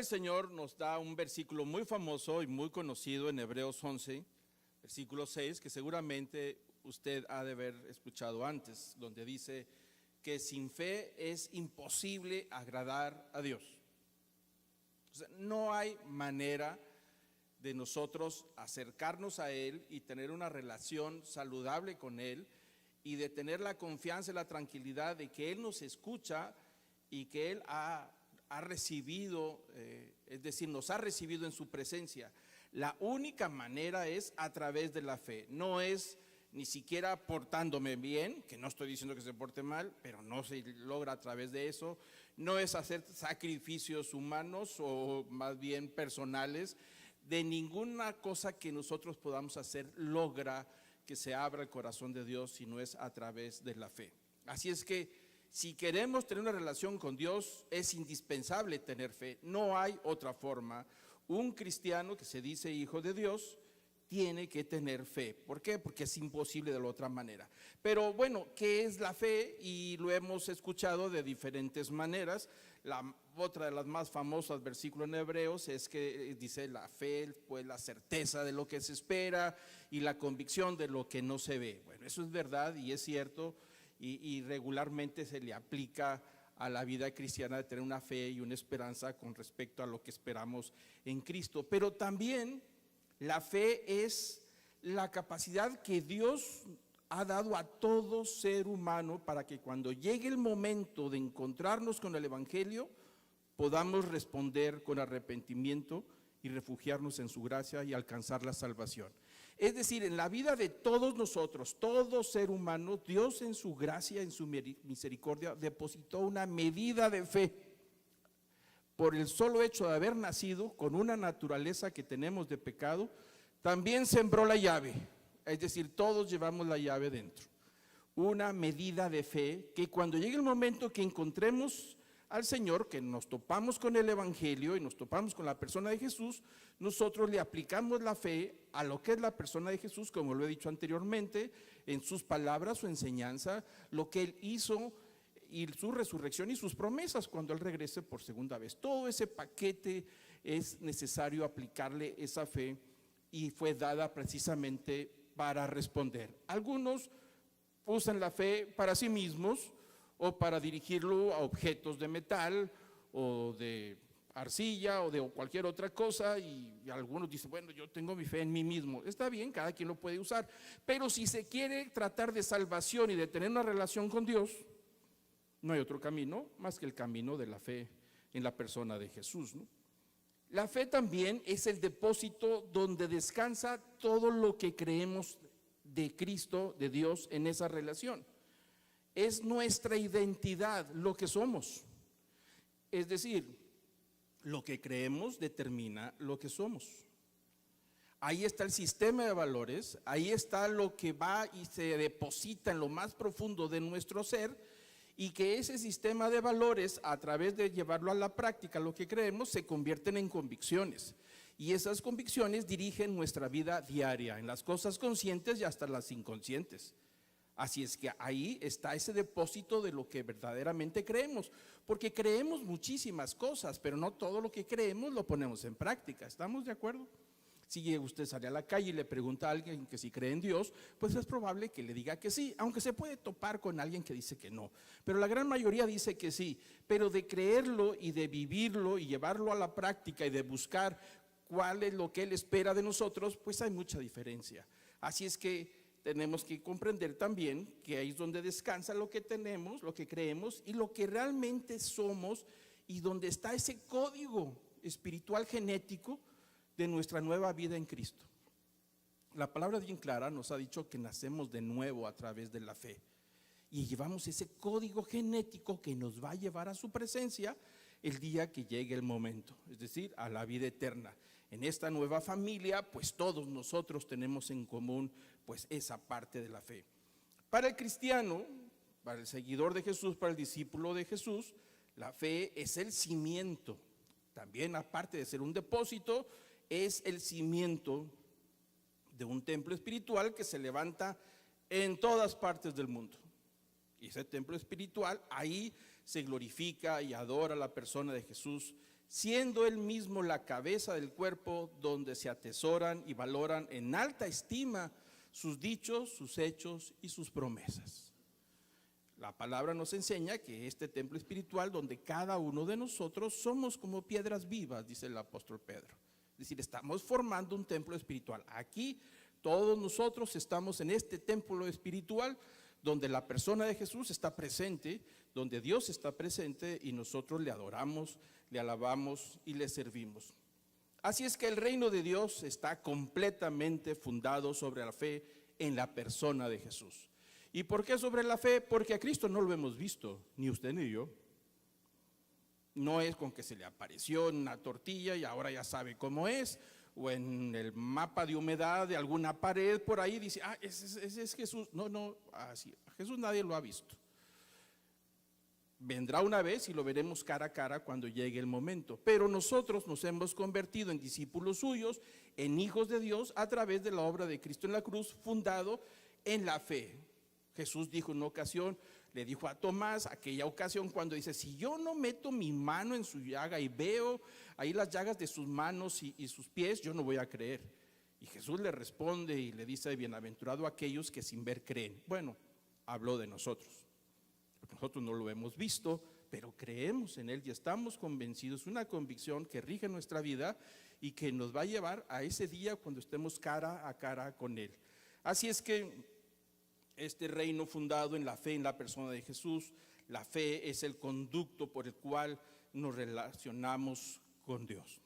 del Señor nos da un versículo muy famoso y muy conocido en Hebreos 11, versículo 6, que seguramente usted ha de haber escuchado antes, donde dice que sin fe es imposible agradar a Dios. O sea, no hay manera de nosotros acercarnos a Él y tener una relación saludable con Él y de tener la confianza y la tranquilidad de que Él nos escucha y que Él ha recibido, es decir, nos ha recibido en su presencia. La única manera es a través de la fe, no es ni siquiera portándome bien, que no estoy diciendo que se porte mal, pero no se logra a través de eso, no es hacer sacrificios humanos o más bien personales, de ninguna cosa que nosotros podamos hacer logra que se abra el corazón de Dios, si no es a través de la fe. Así es que si queremos tener una relación con Dios, es indispensable tener fe, no hay otra forma. Un cristiano que se dice hijo de Dios tiene que tener fe. ¿Por qué? Porque es imposible de la otra manera. Pero bueno, ¿qué es la fe? Y lo hemos escuchado de diferentes maneras. Otra de las más famosas versículos en Hebreos es que dice la fe, pues la certeza de lo que se espera y la convicción de lo que no se ve. Bueno, eso es verdad y es cierto y regularmente se le aplica a la vida cristiana de tener una fe y una esperanza con respecto a lo que esperamos en Cristo. Pero también la fe es la capacidad que Dios ha dado a todo ser humano para que cuando llegue el momento de encontrarnos con el Evangelio, podamos responder con arrepentimiento y refugiarnos en su gracia y alcanzar la salvación. Es decir, en la vida de todos nosotros, todo ser humano, Dios en su gracia, en su misericordia, depositó una medida de fe. Por el solo hecho de haber nacido con una naturaleza que tenemos de pecado, también sembró la llave, es decir, todos llevamos la llave dentro. Una medida de fe que cuando llegue el momento que encontremos al Señor, que nos topamos con el Evangelio y nos topamos con la persona de Jesús, nosotros le aplicamos la fe a lo que es la persona de Jesús, como lo he dicho anteriormente, en sus palabras, su enseñanza, lo que Él hizo y su resurrección y sus promesas cuando Él regrese por segunda vez. Todo ese paquete es necesario aplicarle esa fe y fue dada precisamente para responder. Algunos usan la fe para sí mismos o para dirigirlo a objetos de metal o de arcilla o de cualquier otra cosa y algunos dicen, bueno, yo tengo mi fe en mí mismo. Está bien, cada quien lo puede usar, pero si se quiere tratar de salvación y de tener una relación con Dios, no hay otro camino más que el camino de la fe en la persona de Jesús, ¿no? La fe también es el depósito donde descansa todo lo que creemos de Cristo, de Dios, en esa relación. Es nuestra identidad, lo que somos. Es decir, lo que creemos determina lo que somos. Ahí está el sistema de valores, ahí está lo que va y se deposita en lo más profundo de nuestro ser, y que ese sistema de valores, a través de llevarlo a la práctica, lo que creemos, se convierten en convicciones. Y esas convicciones dirigen nuestra vida diaria, en las cosas conscientes y hasta las inconscientes. Así es que ahí está ese depósito de lo que verdaderamente creemos, porque creemos muchísimas cosas, pero no todo lo que creemos lo ponemos en práctica. ¿Estamos de acuerdo? Si usted sale a la calle y le pregunta a alguien que si cree en Dios, pues es probable que le diga que sí, aunque se puede topar con alguien que dice que no. Pero la gran mayoría dice que sí, pero de creerlo y de vivirlo y llevarlo a la práctica y de buscar cuál es lo que Él espera de nosotros, pues hay mucha diferencia. Así es que tenemos que comprender también que ahí es donde descansa lo que tenemos, lo que creemos y lo que realmente somos, y donde está ese código espiritual genético de nuestra nueva vida en Cristo. La palabra bien clara nos ha dicho que nacemos de nuevo a través de la fe y llevamos ese código genético que nos va a llevar a su presencia el día que llegue el momento, es decir, a la vida eterna. En esta nueva familia, pues todos nosotros tenemos en común pues esa parte de la fe. Para el cristiano, para el seguidor de Jesús, para el discípulo de Jesús, la fe es el cimiento. También, aparte de ser un depósito, es el cimiento de un templo espiritual que se levanta en todas partes del mundo. Y ese templo espiritual, ahí se glorifica y adora a la persona de Jesús siendo Él mismo la cabeza del cuerpo, donde se atesoran y valoran en alta estima sus dichos, sus hechos y sus promesas. La palabra nos enseña que este templo espiritual, donde cada uno de nosotros somos como piedras vivas, dice el apóstol Pedro. Es decir, estamos formando un templo espiritual. Aquí todos nosotros estamos en este templo espiritual donde la persona de Jesús está presente, donde Dios está presente y nosotros le adoramos, le alabamos y le servimos. Así es que el reino de Dios está completamente fundado sobre la fe en la persona de Jesús. ¿Y por qué sobre la fe? Porque a Cristo no lo hemos visto, ni usted ni yo. No es con que se le apareció en una tortilla y ahora ya sabe cómo es, o en el mapa de humedad de alguna pared por ahí dice, ese es Jesús. No, así, a Jesús nadie lo ha visto. Vendrá una vez y lo veremos cara a cara cuando llegue el momento. Pero nosotros nos hemos convertido en discípulos suyos, en hijos de Dios, a través de la obra de Cristo en la cruz, fundado en la fe. Jesús dijo en una ocasión, le dijo a Tomás, aquella ocasión cuando dice, si yo no meto mi mano en su llaga y veo ahí las llagas de sus manos y sus pies, yo no voy a creer. Y Jesús le responde y le dice, bienaventurado aquellos que sin ver creen. Bueno, habló de nosotros. Nosotros no lo hemos visto, pero creemos en Él y estamos convencidos, una convicción que rige nuestra vida y que nos va a llevar a ese día cuando estemos cara a cara con Él. Así es que este reino fundado en la fe en la persona de Jesús, la fe es el conducto por el cual nos relacionamos con Dios.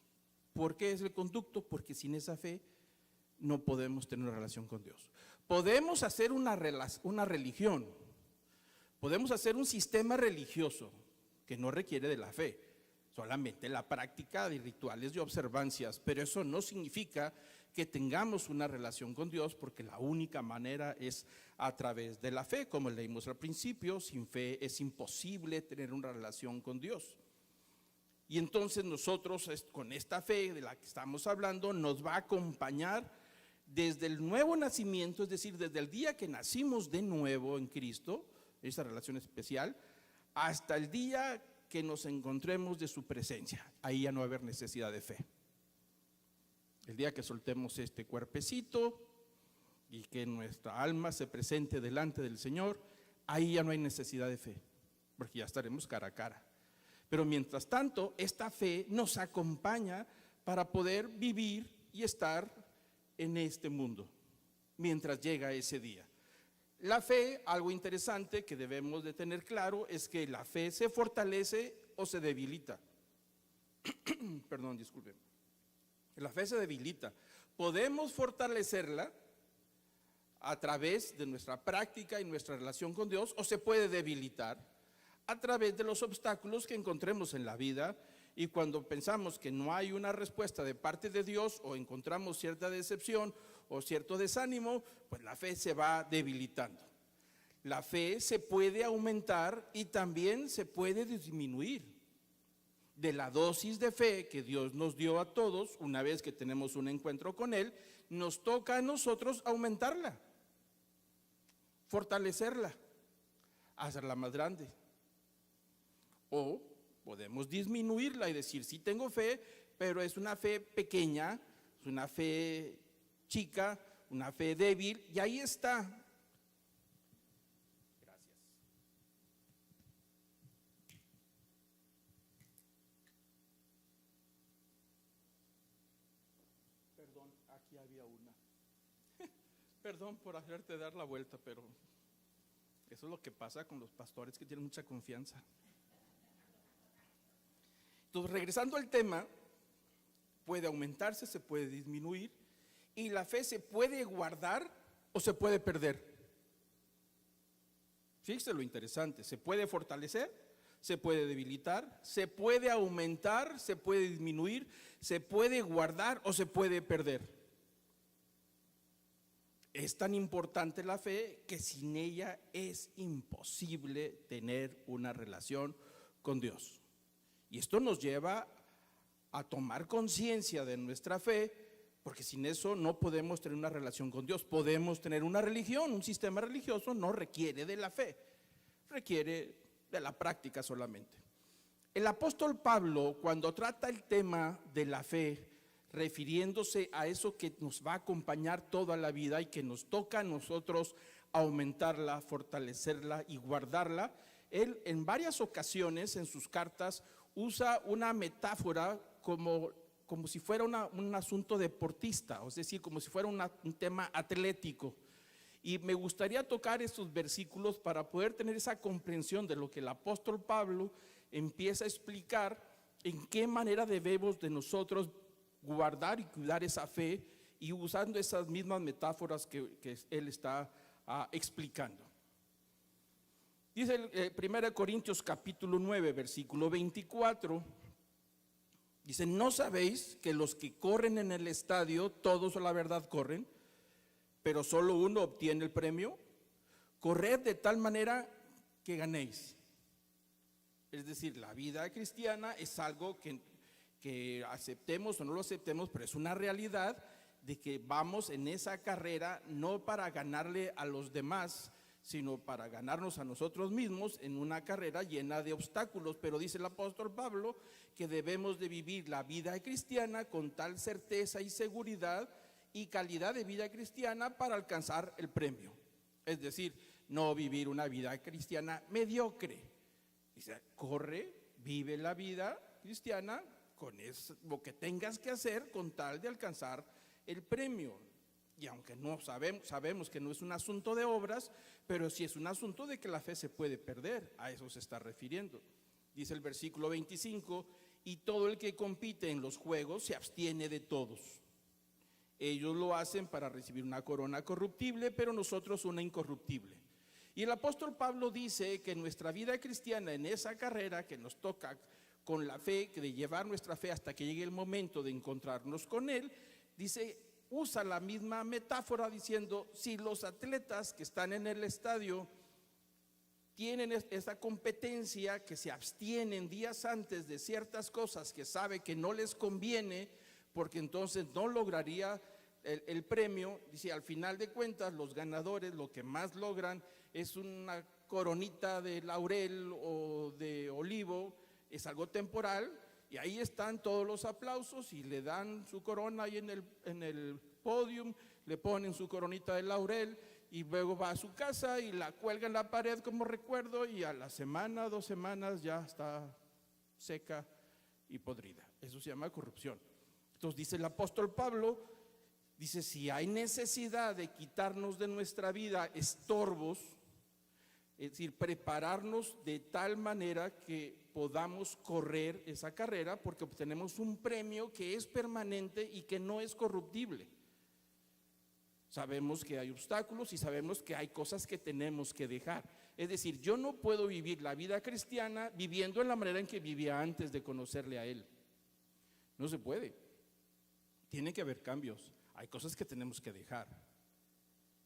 ¿Por qué es el conducto? Porque sin esa fe no podemos tener una relación con Dios. Podemos hacer una religión, podemos hacer un sistema religioso que no requiere de la fe, solamente la práctica de rituales y observancias, pero eso no significa que tengamos una relación con Dios, porque la única manera es a través de la fe. Como leímos al principio, sin fe es imposible tener una relación con Dios. Y entonces nosotros con esta fe de la que estamos hablando nos va a acompañar desde el nuevo nacimiento, es decir, desde el día que nacimos de nuevo en Cristo, esa relación especial, hasta el día que nos encontremos de su presencia. Ahí ya no va a haber necesidad de fe. El día que soltemos este cuerpecito y que nuestra alma se presente delante del Señor, ahí ya no hay necesidad de fe, porque ya estaremos cara a cara. Pero mientras tanto, esta fe nos acompaña para poder vivir y estar en este mundo, mientras llega ese día. La fe, algo interesante que debemos de tener claro, es que la fe se fortalece o se debilita. Perdón, disculpen. La fe se debilita. Podemos fortalecerla a través de nuestra práctica y nuestra relación con Dios, o se puede debilitar a través de los obstáculos que encontremos en la vida. Y cuando pensamos que no hay una respuesta de parte de Dios, o encontramos cierta decepción o cierto desánimo, pues la fe se va debilitando. La fe se puede aumentar y también se puede disminuir. De la dosis de fe que Dios nos dio a todos, una vez que tenemos un encuentro con Él, nos toca a nosotros aumentarla, fortalecerla, hacerla más grande. O podemos disminuirla y decir, sí tengo fe, pero es una fe pequeña, es una fe chica, una fe débil, y ahí está. Gracias. Perdón, aquí había una. Perdón por hacerte dar la vuelta, pero eso es lo que pasa con los pastores que tienen mucha confianza. Entonces, regresando al tema, puede aumentarse, se puede disminuir, y la fe se puede guardar o se puede perder. Fíjese lo interesante, se puede fortalecer, se puede debilitar, se puede aumentar, se puede disminuir, se puede guardar o se puede perder. Es tan importante la fe que sin ella es imposible tener una relación con Dios. Y esto nos lleva a tomar conciencia de nuestra fe, porque sin eso no podemos tener una relación con Dios. Podemos tener una religión, un sistema religioso no requiere de la fe, requiere de la práctica solamente. El apóstol Pablo, cuando trata el tema de la fe, refiriéndose a eso que nos va a acompañar toda la vida y que nos toca a nosotros aumentarla, fortalecerla y guardarla, él en varias ocasiones en sus cartas usa una metáfora como si fuera un asunto deportista, es decir, como si fuera un tema atlético. Y me gustaría tocar estos versículos para poder tener esa comprensión de lo que el apóstol Pablo empieza a explicar, en qué manera debemos de nosotros guardar y cuidar esa fe, y usando esas mismas metáforas que él está explicando. Dice 1 Corintios capítulo 9, versículo 24, dice: ¿no sabéis que los que corren en el estadio, todos a la verdad corren, pero solo uno obtiene el premio? Corred de tal manera que ganéis. Es decir, la vida cristiana es algo que aceptemos o no lo aceptemos, pero es una realidad de que vamos en esa carrera no para ganarle a los demás, sino para ganarnos a nosotros mismos en una carrera llena de obstáculos. Pero dice el apóstol Pablo que debemos de vivir la vida cristiana con tal certeza y seguridad y calidad de vida cristiana para alcanzar el premio. Es decir, no vivir una vida cristiana mediocre. Dice, corre, vive la vida cristiana con lo que tengas que hacer con tal de alcanzar el premio. Y aunque no sabemos que no es un asunto de obras, pero sí es un asunto de que la fe se puede perder. A eso se está refiriendo. Dice el versículo 25: y todo el que compite en los juegos se abstiene de todos. Ellos lo hacen para recibir una corona corruptible, pero nosotros una incorruptible. Y el apóstol Pablo dice que nuestra vida cristiana, en esa carrera que nos toca con la fe, que de llevar nuestra fe hasta que llegue el momento de encontrarnos con Él, dice, usa la misma metáfora diciendo: si los atletas que están en el estadio tienen esa competencia, que se abstienen días antes de ciertas cosas que sabe que no les conviene, porque entonces no lograría el premio, dice, al final de cuentas los ganadores lo que más logran es una coronita de laurel o de olivo, es algo temporal, y ahí están todos los aplausos y le dan su corona ahí en el podium, le ponen su coronita de laurel y luego va a su casa y la cuelga en la pared como recuerdo, y a la semana, 2 semanas ya está seca y podrida. Eso se llama corrupción. Entonces dice el apóstol Pablo, dice, si hay necesidad de quitarnos de nuestra vida estorbos, es decir, prepararnos de tal manera que podamos correr esa carrera, porque obtenemos un premio que es permanente y que no es corruptible. Sabemos que hay obstáculos y sabemos que hay cosas que tenemos que dejar. Es decir, yo no puedo vivir la vida cristiana viviendo en la manera en que vivía antes de conocerle a Él. No se puede. Tiene que haber cambios. Hay cosas que tenemos que dejar.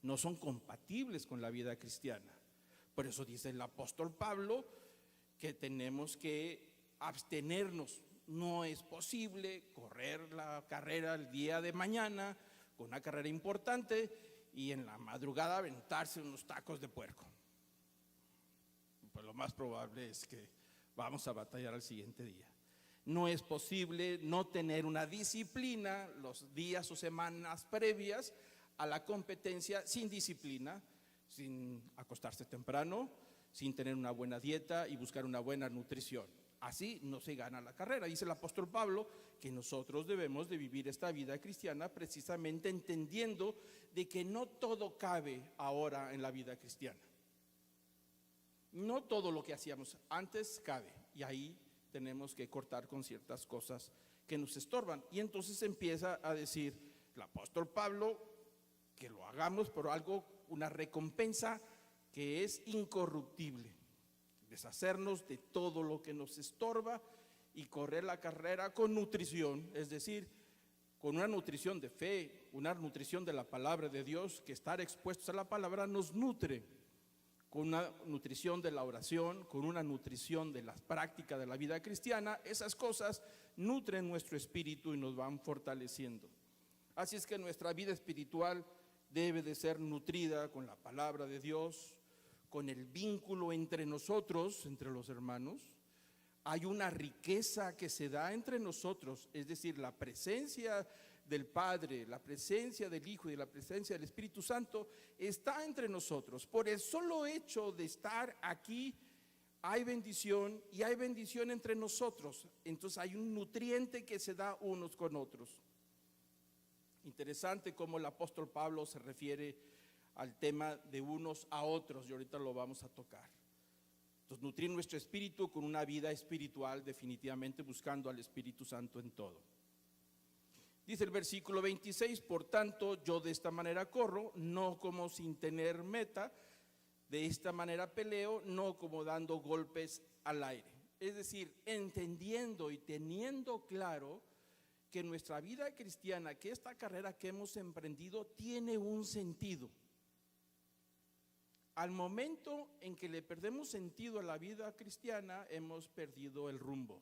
No son compatibles con la vida cristiana. Por eso dice el apóstol Pablo que tenemos que abstenernos. No es posible correr la carrera el día de mañana, con una carrera importante, y en la madrugada aventarse unos tacos de puerco. Pues lo más probable es que vamos a batallar al siguiente día. No es posible no tener una disciplina los días o semanas previas a la competencia, sin disciplina, sin acostarse temprano, sin tener una buena dieta y buscar una buena nutrición. Así no se gana la carrera. Dice el apóstol Pablo que nosotros debemos de vivir esta vida cristiana precisamente entendiendo de que no todo cabe ahora en la vida cristiana. No todo lo que hacíamos antes cabe, y ahí tenemos que cortar con ciertas cosas que nos estorban. Y entonces empieza a decir el apóstol Pablo que lo hagamos por algo, una recompensa que es incorruptible. Deshacernos de todo lo que nos estorba y correr la carrera con nutrición, es decir, con una nutrición de fe, una nutrición de la palabra de Dios, que estar expuestos a la palabra nos nutre, con una nutrición de la oración, con una nutrición de la práctica de la vida cristiana. Esas cosas nutren nuestro espíritu y nos van fortaleciendo. Así es que nuestra vida espiritual debe de ser nutrida con la palabra de Dios, con el vínculo entre nosotros, entre los hermanos, hay una riqueza que se da entre nosotros, es decir, la presencia del Padre, la presencia del Hijo y la presencia del Espíritu Santo está entre nosotros. Por el solo hecho de estar aquí hay bendición, y hay bendición entre nosotros. Entonces hay un nutriente que se da unos con otros. Interesante cómo el apóstol Pablo se refiere al tema de unos a otros, y ahorita lo vamos a tocar. Entonces, nutrir nuestro espíritu con una vida espiritual, definitivamente buscando al Espíritu Santo en todo. Dice el versículo 26, por tanto, yo de esta manera corro, no como sin tener meta, de esta manera peleo, no como dando golpes al aire. Es decir, entendiendo y teniendo claro que nuestra vida cristiana, que esta carrera que hemos emprendido tiene un sentido. Al momento en que le perdemos sentido a la vida cristiana, hemos perdido el rumbo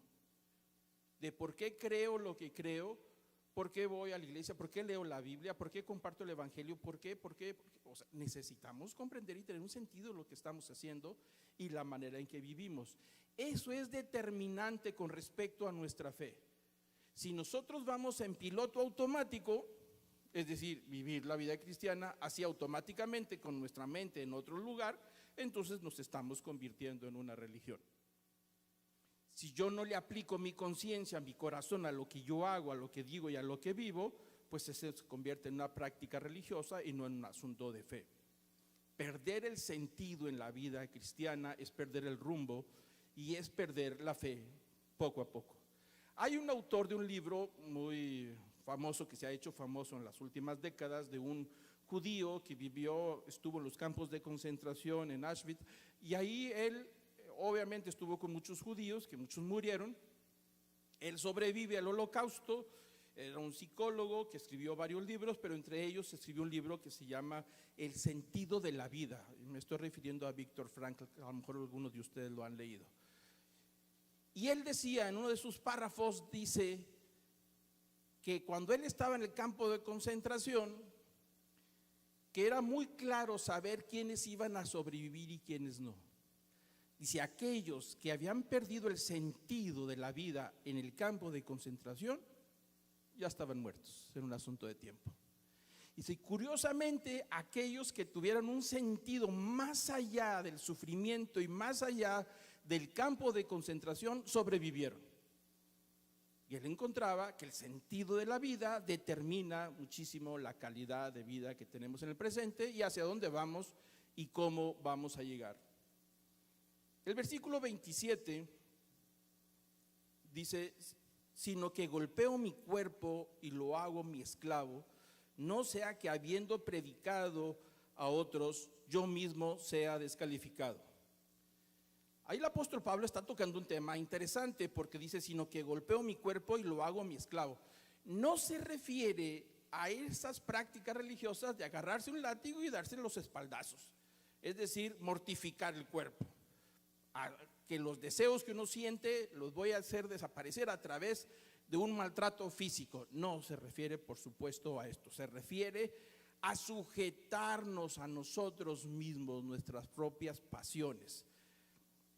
de por qué creo lo que creo, por qué voy a la iglesia, por qué leo la Biblia, por qué comparto el evangelio, por qué. O sea, necesitamos comprender y tener un sentido lo que estamos haciendo y la manera en que vivimos. Eso es determinante con respecto a nuestra fe. Si nosotros vamos en piloto automático, es decir, vivir la vida cristiana así automáticamente con nuestra mente en otro lugar, entonces nos estamos convirtiendo en una religión. Si yo no le aplico mi conciencia, mi corazón a lo que yo hago, a lo que digo y a lo que vivo, pues eso se convierte en una práctica religiosa y no en un asunto de fe. Perder el sentido en la vida cristiana es perder el rumbo y es perder la fe poco a poco. Hay un autor de un libro muy famoso que se ha hecho famoso en las últimas décadas, de un judío que estuvo en los campos de concentración en Auschwitz, y ahí él obviamente estuvo con muchos judíos, que muchos murieron. Él sobrevive al holocausto, era un psicólogo que escribió varios libros, pero entre ellos escribió un libro que se llama El sentido de la vida. Me estoy refiriendo a Viktor Frankl, a lo mejor algunos de ustedes lo han leído. Y él decía, en uno de sus párrafos, dice que cuando él estaba en el campo de concentración, que era muy claro saber quiénes iban a sobrevivir y quiénes no. Dice, aquellos que habían perdido el sentido de la vida en el campo de concentración, ya estaban muertos, era un asunto de tiempo. Dice, curiosamente, aquellos que tuvieran un sentido más allá del sufrimiento y más allá del campo de concentración, sobrevivieron. Y él encontraba que el sentido de la vida determina muchísimo la calidad de vida que tenemos en el presente y hacia dónde vamos y cómo vamos a llegar. El versículo 27 dice, sino que golpeo mi cuerpo y lo hago mi esclavo, no sea que habiendo predicado a otros, yo mismo sea descalificado. Ahí el apóstol Pablo está tocando un tema interesante porque dice, sino que golpeo mi cuerpo y lo hago mi esclavo. No se refiere a esas prácticas religiosas de agarrarse un látigo y darse los espaldazos, es decir, mortificar el cuerpo. Que los deseos que uno siente los voy a hacer desaparecer a través de un maltrato físico. No se refiere, por supuesto, a esto. Se refiere a sujetarnos a nosotros mismos, nuestras propias pasiones.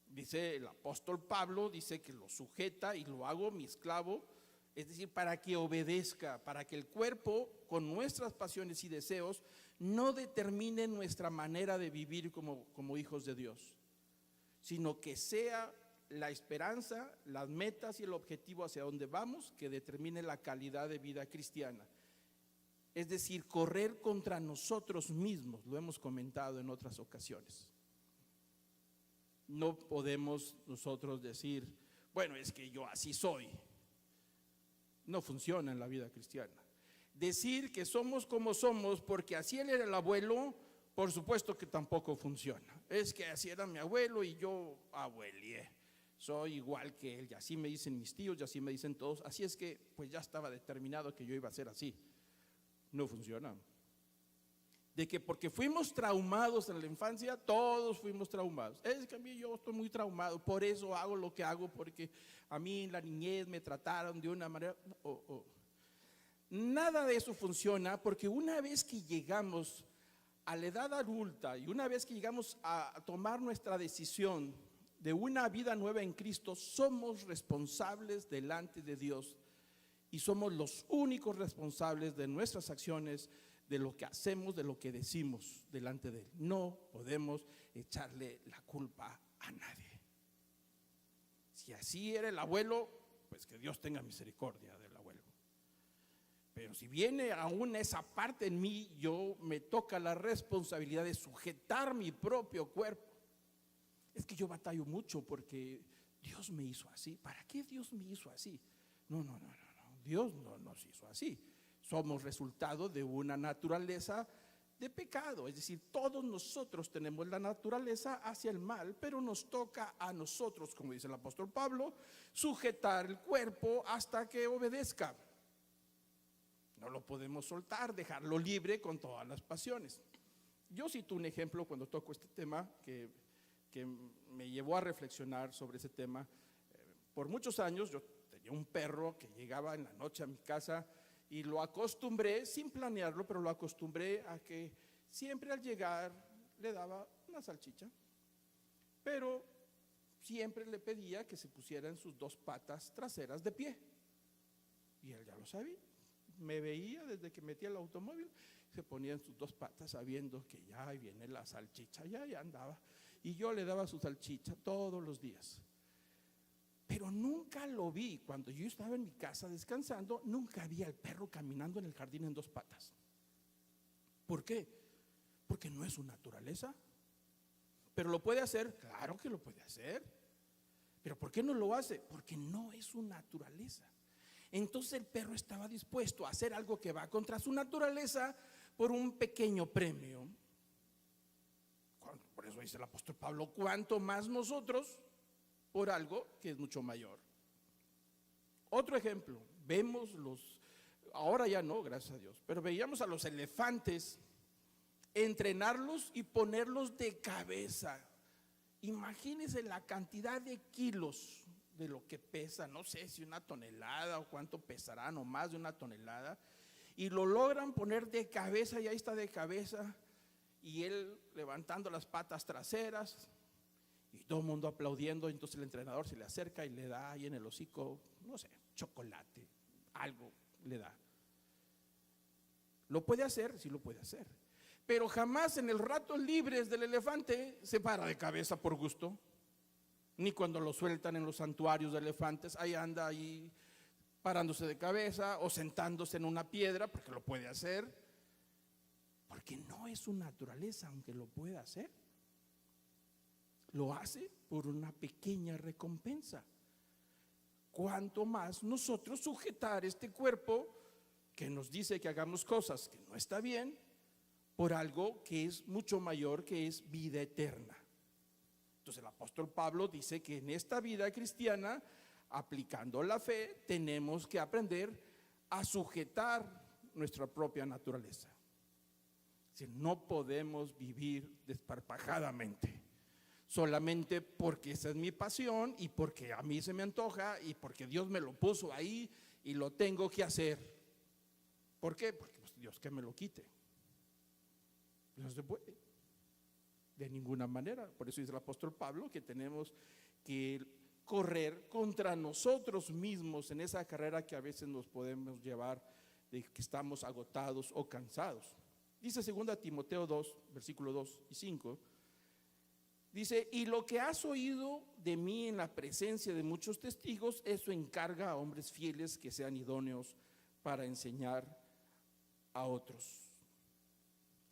Dice el apóstol Pablo, dice que lo sujeta y lo hago mi esclavo, es decir, para que obedezca, para que el cuerpo con nuestras pasiones y deseos no determine nuestra manera de vivir como hijos de Dios, sino que sea la esperanza, las metas y el objetivo hacia donde vamos que determine la calidad de vida cristiana. Es decir, correr contra nosotros mismos, lo hemos comentado en otras ocasiones. No podemos nosotros decir, bueno, es que yo así soy. No funciona en la vida cristiana. Decir que somos como somos porque así él era el abuelo, por supuesto que tampoco funciona. Es que así era mi abuelo y yo abuelié. Soy igual que él, y así me dicen mis tíos, y así me dicen todos. Así es que pues ya estaba determinado que yo iba a ser así. No funciona. De que porque fuimos traumados en la infancia, todos fuimos traumados. Es que a mí yo estoy muy traumado, por eso hago lo que hago, porque a mí en la niñez me trataron de una manera. Nada de eso funciona, porque una vez que llegamos a la edad adulta y una vez que llegamos a tomar nuestra decisión de una vida nueva en Cristo, somos responsables delante de Dios y somos los únicos responsables de nuestras acciones, de lo que hacemos, de lo que decimos delante de Él. No podemos echarle la culpa a nadie. Si así era el abuelo, pues que Dios tenga misericordia del abuelo. Pero si viene aún esa parte en mí, yo me toca la responsabilidad de sujetar mi propio cuerpo. Es que yo batallo mucho porque Dios me hizo así. ¿Para qué Dios me hizo así? No. Dios no nos hizo así. Somos resultado de una naturaleza de pecado. Es decir, todos nosotros tenemos la naturaleza hacia el mal, pero nos toca a nosotros, como dice el apóstol Pablo, sujetar el cuerpo hasta que obedezca. No lo podemos soltar, dejarlo libre con todas las pasiones. Yo cito un ejemplo cuando toco este tema que me llevó a reflexionar sobre ese tema. Por muchos años yo tenía un perro que llegaba en la noche a mi casa y lo acostumbré, sin planearlo, pero lo acostumbré a que siempre al llegar le daba una salchicha, pero siempre le pedía que se pusiera en sus dos patas traseras de pie. Y él ya lo sabía. Me veía desde que metía el automóvil, se ponía en sus dos patas sabiendo que ya ahí viene la salchicha, ya andaba. Y yo le daba su salchicha todos los días. Pero nunca lo vi, cuando yo estaba en mi casa descansando, nunca vi al perro caminando en el jardín en dos patas. ¿Por qué? Porque no es su naturaleza. ¿Pero lo puede hacer? Claro que lo puede hacer. ¿Pero por qué no lo hace? Porque no es su naturaleza. Entonces el perro estaba dispuesto a hacer algo que va contra su naturaleza por un pequeño premio. Por eso dice el apóstol Pablo, cuanto más nosotros por algo que es mucho mayor. Otro ejemplo, vemos ahora ya no, gracias a Dios, pero veíamos a los elefantes entrenarlos y ponerlos de cabeza. Imagínense la cantidad de kilos de lo que pesa, no sé si 1 tonelada o cuánto pesarán o más de 1 tonelada, y lo logran poner de cabeza y ahí está de cabeza. Y él levantando las patas traseras y todo el mundo aplaudiendo. Entonces el entrenador se le acerca y le da ahí en el hocico, no sé, chocolate, algo le da. ¿Lo puede hacer? Sí lo puede hacer. Pero jamás en el ratos libres del elefante se para de cabeza por gusto. Ni cuando lo sueltan en los santuarios de elefantes, ahí anda ahí parándose de cabeza o sentándose en una piedra, porque lo puede hacer. Porque no es su naturaleza, aunque lo pueda hacer. Lo hace por una pequeña recompensa. Cuanto más nosotros sujetar este cuerpo que nos dice que hagamos cosas que no está bien, por algo que es mucho mayor, que es vida eterna. Entonces el apóstol Pablo dice que en esta vida cristiana, aplicando la fe, tenemos que aprender a sujetar nuestra propia naturaleza. No podemos vivir desparpajadamente, solamente porque esa es mi pasión y porque a mí se me antoja y porque Dios me lo puso ahí y lo tengo que hacer. ¿Por qué? Porque pues, Dios que me lo quite. No se puede, de ninguna manera. Por eso dice el apóstol Pablo que tenemos que correr contra nosotros mismos en esa carrera que a veces nos podemos llevar de que estamos agotados o cansados. Dice 2 Timoteo 2, versículo 2 y 5, dice, y lo que has oído de mí en la presencia de muchos testigos, eso encarga a hombres fieles que sean idóneos para enseñar a otros.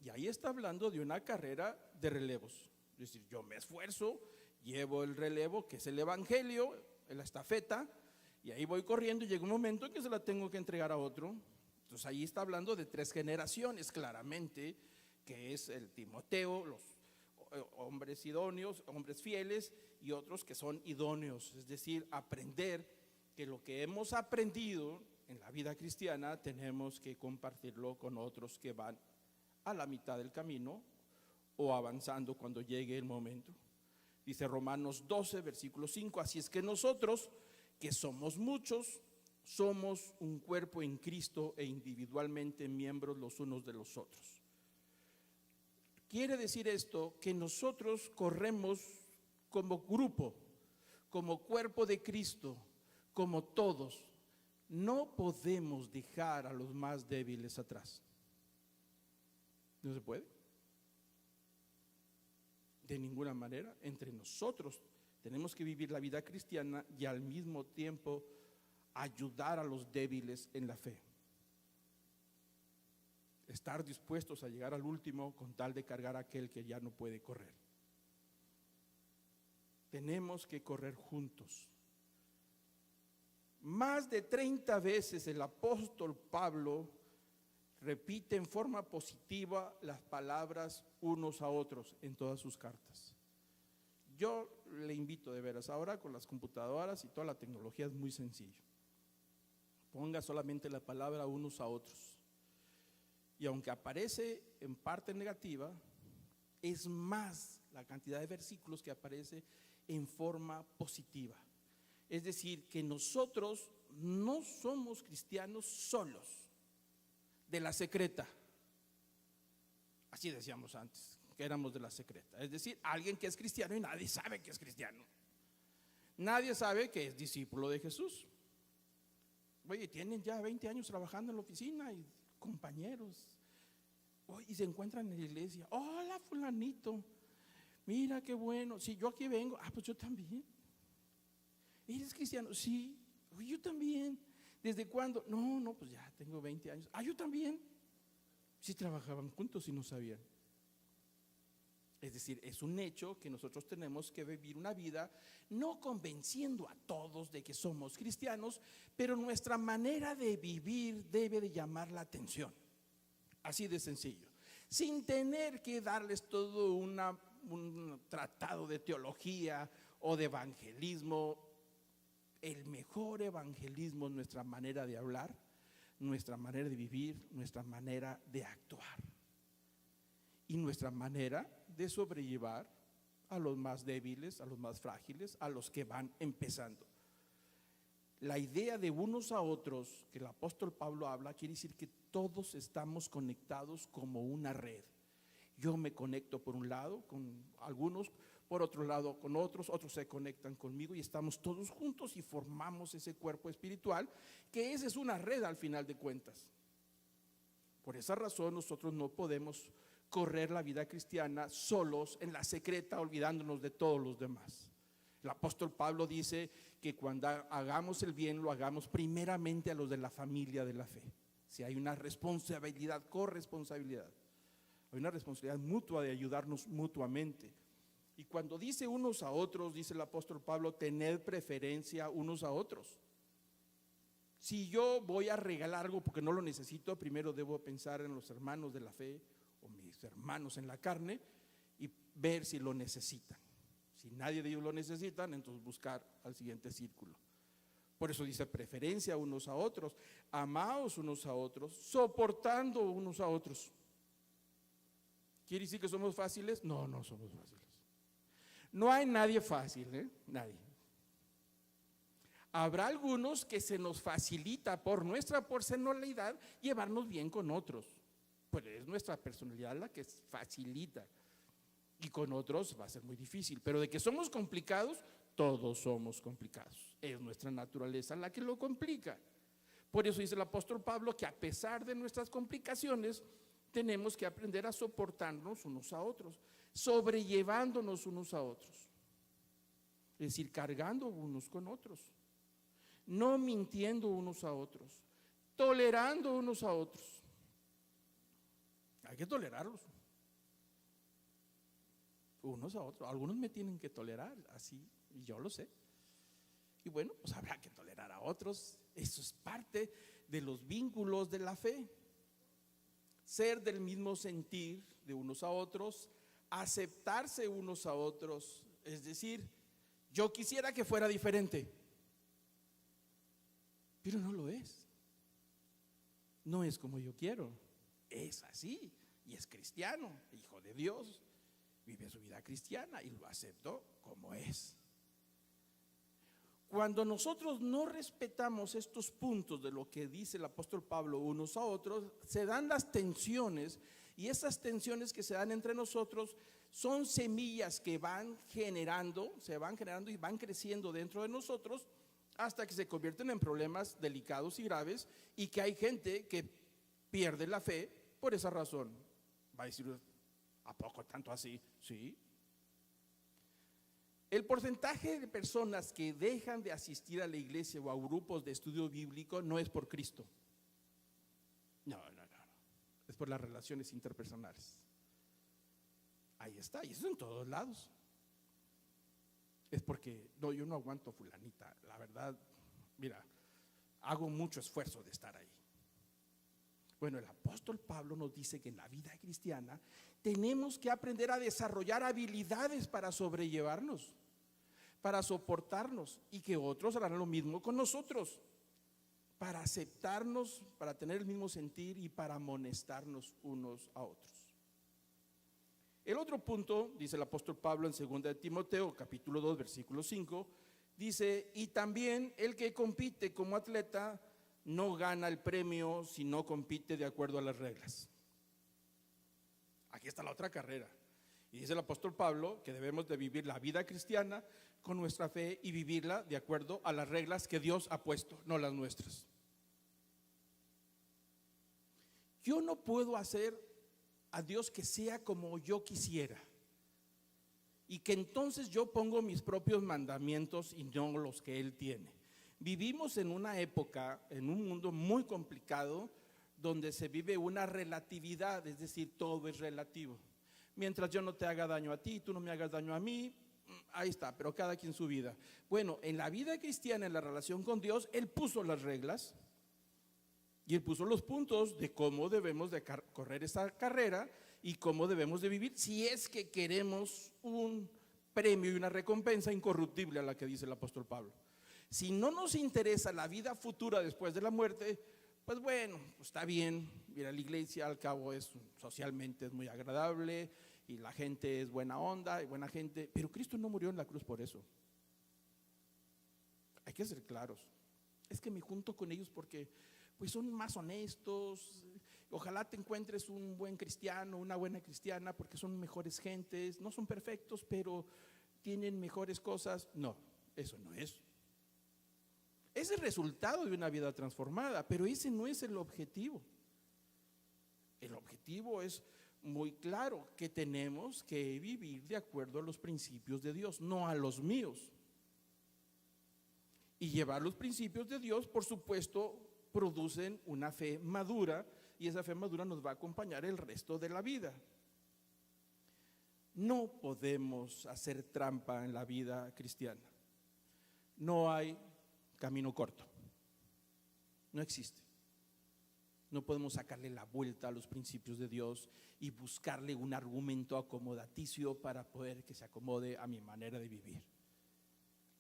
Y ahí está hablando de una carrera de relevos. Es decir, yo me esfuerzo, llevo el relevo, que es el evangelio, la estafeta, y ahí voy corriendo y llega un momento en que se la tengo que entregar a otro. Entonces ahí está hablando de 3 generaciones claramente, que es el Timoteo, los hombres idóneos, hombres fieles, y otros que son idóneos. Es decir, aprender que lo que hemos aprendido en la vida cristiana tenemos que compartirlo con otros que van a la mitad del camino o avanzando cuando llegue el momento. Dice Romanos 12, versículo 5, así es que nosotros, que somos muchos, somos un cuerpo en Cristo e individualmente miembros los unos de los otros. Quiere decir esto que nosotros corremos como grupo, como cuerpo de Cristo, como todos, no podemos dejar a los más débiles atrás. No se puede. De ninguna manera. Entre nosotros tenemos que vivir la vida cristiana y al mismo tiempo ayudar a los débiles en la fe. Estar dispuestos a llegar al último con tal de cargar a aquel que ya no puede correr. Tenemos que correr juntos. Más de 30 veces el apóstol Pablo repite en forma positiva las palabras unos a otros en todas sus cartas. Yo le invito de veras, ahora con las computadoras y toda la tecnología es muy sencillo. Ponga solamente la palabra unos a otros. Y aunque aparece en parte negativa, es más la cantidad de versículos que aparece en forma positiva. Es decir, que nosotros no somos cristianos solos, de la secreta. Así decíamos antes, que éramos de la secreta. Es decir, alguien que es cristiano y nadie sabe que es cristiano. Nadie sabe que es discípulo de Jesús. Oye, tienen ya 20 años trabajando en la oficina y compañeros. Y se encuentran en la iglesia. Hola, fulanito. Mira qué bueno. Si yo aquí vengo, pues yo también. ¿Eres cristiano? Sí. Yo también. ¿Desde cuándo? No, pues ya tengo 20 años. Yo también. Sí trabajaban juntos y no sabían. Es decir, es un hecho que nosotros tenemos que vivir una vida no convenciendo a todos de que somos cristianos, pero nuestra manera de vivir debe de llamar la atención. Así de sencillo. Sin tener que darles todo un tratado de teología o de evangelismo. El mejor evangelismo es nuestra manera de hablar, nuestra manera de vivir, nuestra manera de actuar y nuestra manera de sobrellevar a los más débiles, a los más frágiles, a los que van empezando. La idea de unos a otros que el apóstol Pablo habla quiere decir que todos estamos conectados como una red. Yo me conecto por un lado con algunos, por otro lado con otros, otros se conectan conmigo y estamos todos juntos y formamos ese cuerpo espiritual, que esa es una red al final de cuentas. Por esa razón nosotros no podemos correr la vida cristiana solos en la secreta, olvidándonos de todos los demás. El apóstol Pablo dice que cuando hagamos el bien lo hagamos primeramente a los de la familia de la fe. Si hay una responsabilidad, corresponsabilidad, hay una responsabilidad mutua de ayudarnos mutuamente. Y cuando dice unos a otros, dice el apóstol Pablo, tened preferencia unos a otros. Si yo voy a regalar algo porque no lo necesito, primero debo pensar en los hermanos de la fe o mis hermanos en la carne y ver si lo necesitan. Si nadie de ellos lo necesitan, entonces buscar al siguiente círculo. Por eso dice preferencia unos a otros, amaos unos a otros, soportando unos a otros. ¿Quiere decir que somos fáciles? No, no somos fáciles. No hay nadie fácil, nadie. Habrá algunos que se nos facilita por nuestra personalidad llevarnos bien con otros. Pues es nuestra personalidad la que facilita. Y con otros va a ser muy difícil. Pero de que somos complicados, todos somos complicados. Es nuestra naturaleza la que lo complica. Por eso dice el apóstol Pablo que a pesar de nuestras complicaciones, tenemos que aprender a soportarnos unos a otros, sobrellevándonos unos a otros. Es decir, cargando unos con otros, no mintiendo unos a otros, tolerando unos a otros. Hay que tolerarlos unos a otros. Algunos me tienen que tolerar, así, y yo lo sé. Y bueno, pues habrá que tolerar a otros. Eso es parte de los vínculos de la fe. Ser del mismo sentir de unos a otros, aceptarse unos a otros. Es decir, yo quisiera que fuera diferente, pero no lo es. No es como yo quiero, es así. Y es cristiano, hijo de Dios, vive su vida cristiana y lo aceptó como es. Cuando nosotros no respetamos estos puntos de lo que dice el apóstol Pablo unos a otros, se dan las tensiones, y esas tensiones que se dan entre nosotros Son semillas que se van generando y van creciendo dentro de nosotros hasta que se convierten en problemas delicados y graves, y que hay gente que pierde la fe por esa razón. Va a decir, ¿a poco tanto así? Sí. El porcentaje de personas que dejan de asistir a la iglesia o a grupos de estudio bíblico no es por Cristo. No. Es por las relaciones interpersonales. Ahí está, y eso en todos lados. Es porque, no, yo no aguanto fulanita, la verdad, mira, hago mucho esfuerzo de estar ahí. Bueno, el apóstol Pablo nos dice que en la vida cristiana tenemos que aprender a desarrollar habilidades para sobrellevarnos, para soportarnos, y que otros harán lo mismo con nosotros, para aceptarnos, para tener el mismo sentir y para amonestarnos unos a otros. El otro punto, dice el apóstol Pablo en 2 de Timoteo, capítulo 2, versículo 5, dice, y también el que compite como atleta no gana el premio si no compite de acuerdo a las reglas. Aquí está la otra carrera. Y dice el apóstol Pablo que debemos de vivir la vida cristiana con nuestra fe y vivirla de acuerdo a las reglas que Dios ha puesto, no las nuestras. Yo no puedo hacer a Dios que sea como yo quisiera, y que entonces yo pongo mis propios mandamientos y no los que Él tiene. Vivimos en una época, en un mundo muy complicado, donde se vive una relatividad, es decir, todo es relativo. Mientras yo no te haga daño a ti, tú no me hagas daño a mí, ahí está, pero cada quien su vida. Bueno, en la vida cristiana, en la relación con Dios, Él puso las reglas y Él puso los puntos de cómo debemos de correr esa carrera y cómo debemos de vivir, si es que queremos un premio y una recompensa incorruptible, a la que dice el apóstol Pablo. Si no nos interesa la vida futura después de la muerte, pues bueno, está bien, ir a la iglesia al cabo socialmente es muy agradable y la gente es buena onda y buena gente, pero Cristo no murió en la cruz por eso. Hay que ser claros. Es que me junto con ellos porque pues son más honestos, ojalá te encuentres un buen cristiano, una buena cristiana, porque son mejores gentes, no son perfectos, pero tienen mejores cosas. No, eso no es. Es el resultado de una vida transformada, pero ese no es el objetivo. El objetivo es muy claro, que tenemos que vivir de acuerdo a los principios de Dios, no a los míos. Y llevar los principios de Dios, por supuesto, producen una fe madura, y esa fe madura nos va a acompañar el resto de la vida. No podemos hacer trampa en la vida cristiana. No hay camino corto. No existe. No podemos sacarle la vuelta a los principios de Dios y buscarle un argumento acomodaticio para poder que se acomode a mi manera de vivir.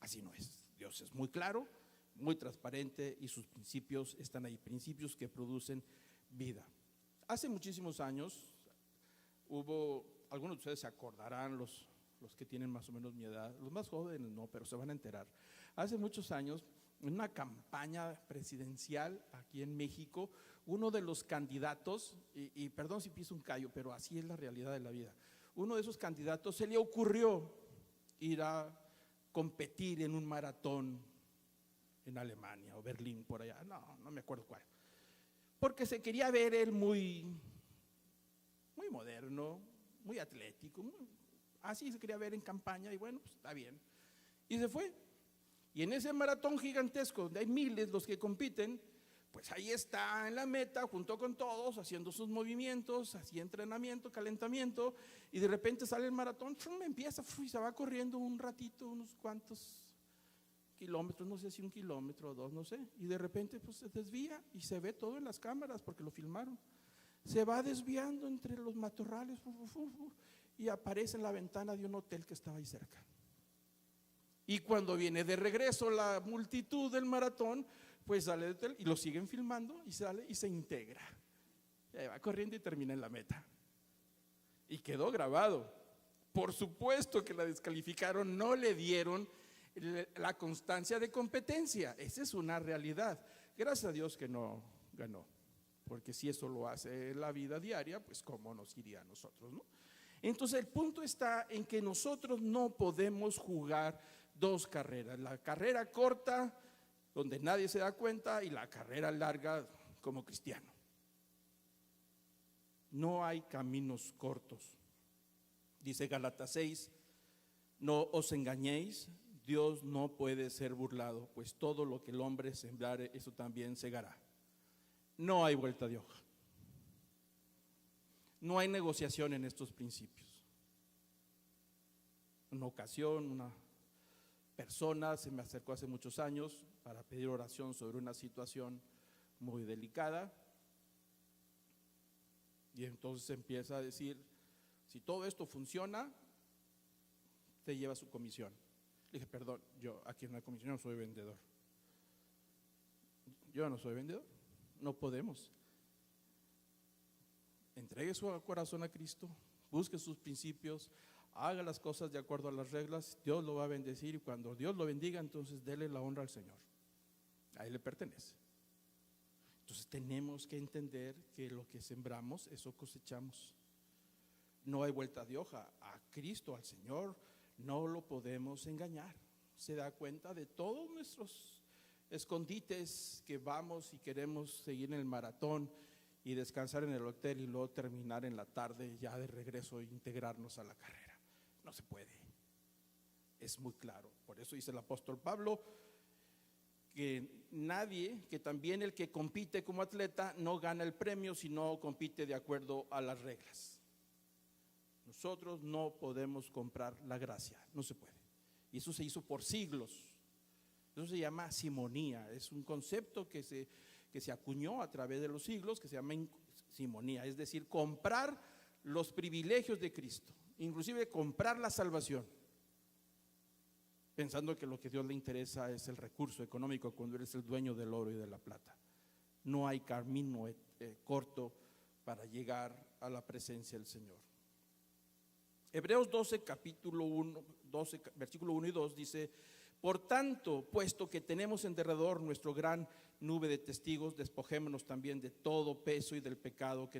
Así no es. Dios es muy claro, muy transparente, y sus principios están ahí, principios que producen vida. Hace muchísimos años algunos de ustedes se acordarán, los que tienen más o menos mi edad, los más jóvenes no, pero se van a enterar. Hace muchos años, en una campaña presidencial aquí en México, uno de los candidatos, y perdón si piso un callo, pero así es la realidad de la vida, uno de esos candidatos se le ocurrió ir a competir en un maratón en Alemania o Berlín, por allá, no me acuerdo cuál, porque se quería ver él muy moderno, muy atlético, así se quería ver en campaña, y bueno, pues está bien, y se fue. Y en ese maratón gigantesco, donde hay miles los que compiten, pues ahí está en la meta junto con todos, haciendo sus movimientos, así entrenamiento, calentamiento, y de repente sale el maratón, empieza y se va corriendo un ratito, unos cuantos kilómetros, no sé si 1 kilómetro o 2, no sé, y de repente pues se desvía y se ve todo en las cámaras porque lo filmaron. Se va desviando entre los matorrales y aparece en la ventana de un hotel que estaba ahí cerca. Y cuando viene de regreso la multitud del maratón, pues sale del hotel y lo siguen filmando y sale y se integra. Y ahí va corriendo y termina en la meta. Y quedó grabado. Por supuesto que la descalificaron, no le dieron la constancia de competencia. Esa es una realidad. Gracias a Dios que no ganó, porque si eso lo hace en la vida diaria, pues cómo nos iría a nosotros, ¿no? Entonces el punto está en que nosotros no podemos jugar dos carreras, la carrera corta donde nadie se da cuenta y la carrera larga como cristiano. No hay caminos cortos. Dice Gálatas 6, no os engañéis, Dios no puede ser burlado, pues todo lo que el hombre sembrare, eso también segará. No hay vuelta de hoja. No hay negociación en estos principios. Una ocasión, una persona se me acercó hace muchos años para pedir oración sobre una situación muy delicada, y entonces empieza a decir: si todo esto funciona, te lleva su comisión. Le dije: perdón, yo aquí en la comisión no soy vendedor. Yo no soy vendedor, no podemos. Entregue su corazón a Cristo, busque sus principios, haga las cosas de acuerdo a las reglas, Dios lo va a bendecir, y cuando Dios lo bendiga, entonces dele la honra al Señor. A Él le pertenece. Entonces tenemos que entender que lo que sembramos, eso cosechamos. No hay vuelta de hoja. A Cristo, al Señor, no lo podemos engañar. Se da cuenta de todos nuestros escondites que vamos y queremos seguir en el maratón y descansar en el hotel y luego terminar en la tarde ya de regreso e integrarnos a la carrera. No se puede. Es muy claro. Por eso dice el apóstol Pablo que nadie, que también el que compite como atleta no gana el premio si no compite de acuerdo a las reglas. Nosotros no podemos comprar la gracia, no se puede. Y eso se hizo por siglos. Eso se llama simonía, es un concepto que se acuñó a través de los siglos, que se llama simonía, es decir, comprar los privilegios de Cristo, inclusive comprar la salvación, pensando que lo que a Dios le interesa es el recurso económico cuando eres el dueño del oro y de la plata. No hay camino corto para llegar a la presencia del Señor. Hebreos 12, capítulo 1, 12, versículo 1 y 2 dice: por tanto, puesto que tenemos en derredor nuestro gran nube de testigos, despojémonos también de todo peso y del pecado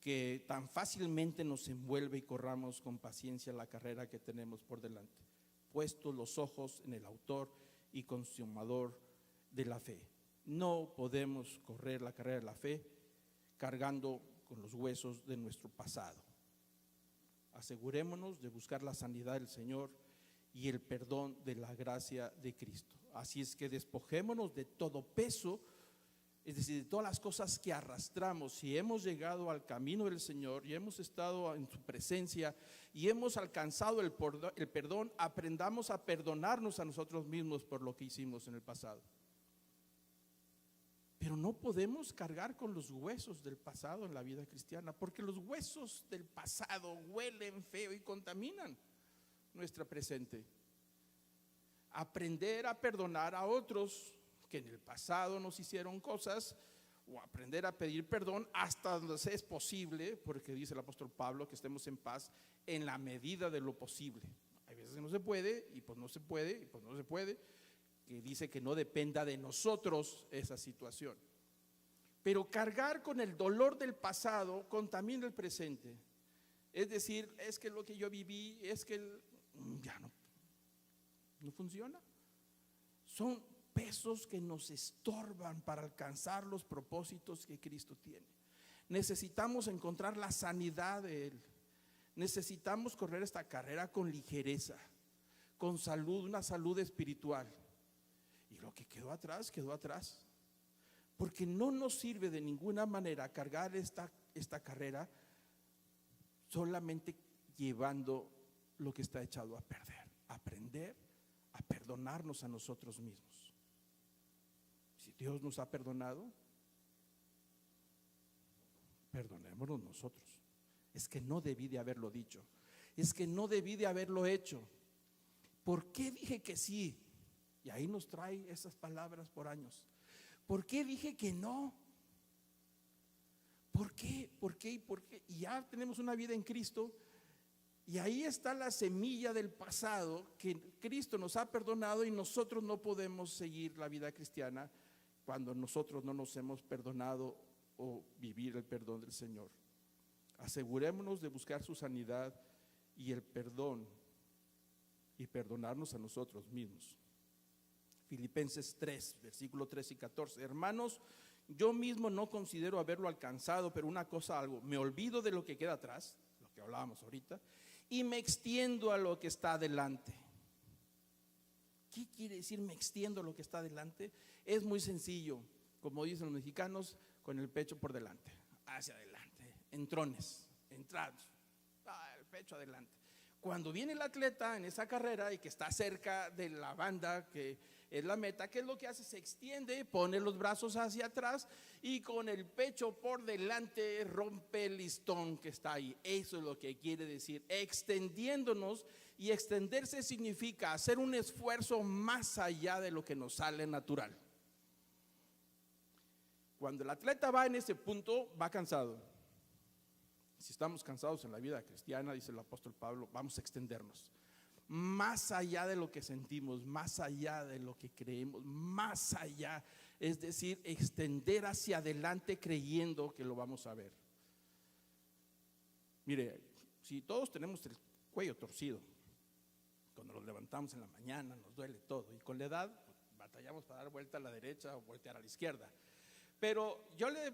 que tan fácilmente nos envuelve, y corramos con paciencia la carrera que tenemos por delante, puestos los ojos en el autor y consumador de la fe. No podemos correr la carrera de la fe cargando con los huesos de nuestro pasado. Asegurémonos de buscar la sanidad del Señor y el perdón de la gracia de Cristo. Así es que despojémonos de todo peso, es decir, de todas las cosas que arrastramos. Si hemos llegado al camino del Señor y hemos estado en su presencia y hemos alcanzado el perdón, aprendamos a perdonarnos a nosotros mismos por lo que hicimos en el pasado. Pero no podemos cargar con los huesos del pasado en la vida cristiana, porque los huesos del pasado huelen feo y contaminan nuestra presente. Aprender a perdonar a otros que en el pasado nos hicieron cosas, o aprender a pedir perdón hasta donde sea es posible, porque dice el apóstol Pablo que estemos en paz en la medida de lo posible. Hay veces que no se puede, y pues no se puede, y pues no se puede, que dice que no dependa de nosotros esa situación. Pero cargar con el dolor del pasado contamina el presente. Es decir, es que lo que yo viví, es que ya no funciona. Son pesos que nos estorban para alcanzar los propósitos que Cristo tiene. Necesitamos encontrar la sanidad de Él. Necesitamos correr esta carrera con ligereza, con salud, una salud espiritual. Y lo que quedó atrás, quedó atrás. Porque no nos sirve de ninguna manera cargar esta carrera solamente llevando lo que está echado a perder. Aprender a perdonarnos a nosotros mismos. Si Dios nos ha perdonado, perdonémonos nosotros. Es que no debí de haberlo dicho, es que no debí de haberlo hecho. ¿Por qué dije que sí? Y ahí nos trae esas palabras por años. ¿Por qué dije que no? ¿Por qué? ¿Por qué? ¿Y por qué? Y ya tenemos una vida en Cristo, y ahí está la semilla del pasado que Cristo nos ha perdonado, y nosotros no podemos seguir la vida cristiana cuando nosotros no nos hemos perdonado o vivir el perdón del Señor. Asegurémonos de buscar su sanidad y el perdón y perdonarnos a nosotros mismos. Filipenses 3, versículo 13 y 14. Hermanos, yo mismo no considero haberlo alcanzado, pero una cosa algo, me olvido de lo que queda atrás, lo que hablábamos ahorita, y me extiendo a lo que está adelante. ¿Qué quiere decir me extiendo a lo que está adelante? Es muy sencillo, como dicen los mexicanos, con el pecho por delante, hacia adelante, entrones, entrados, el pecho adelante. Cuando viene el atleta en esa carrera y que está cerca de la banda que es la meta, ¿qué es lo que hace? Se extiende, pone los brazos hacia atrás y con el pecho por delante rompe el listón que está ahí. Eso es lo que quiere decir, extendiéndonos. Y extenderse significa hacer un esfuerzo más allá de lo que nos sale natural. Cuando el atleta va en ese punto, va cansado. Si estamos cansados en la vida cristiana, dice el apóstol Pablo, vamos a extendernos más allá de lo que sentimos, más allá de lo que creemos, más allá, es decir, extender hacia adelante creyendo que lo vamos a ver. Mire, si todos tenemos el cuello torcido, cuando nos levantamos en la mañana nos duele todo, y con la edad batallamos para dar vuelta a la derecha o voltear a la izquierda. Pero yo le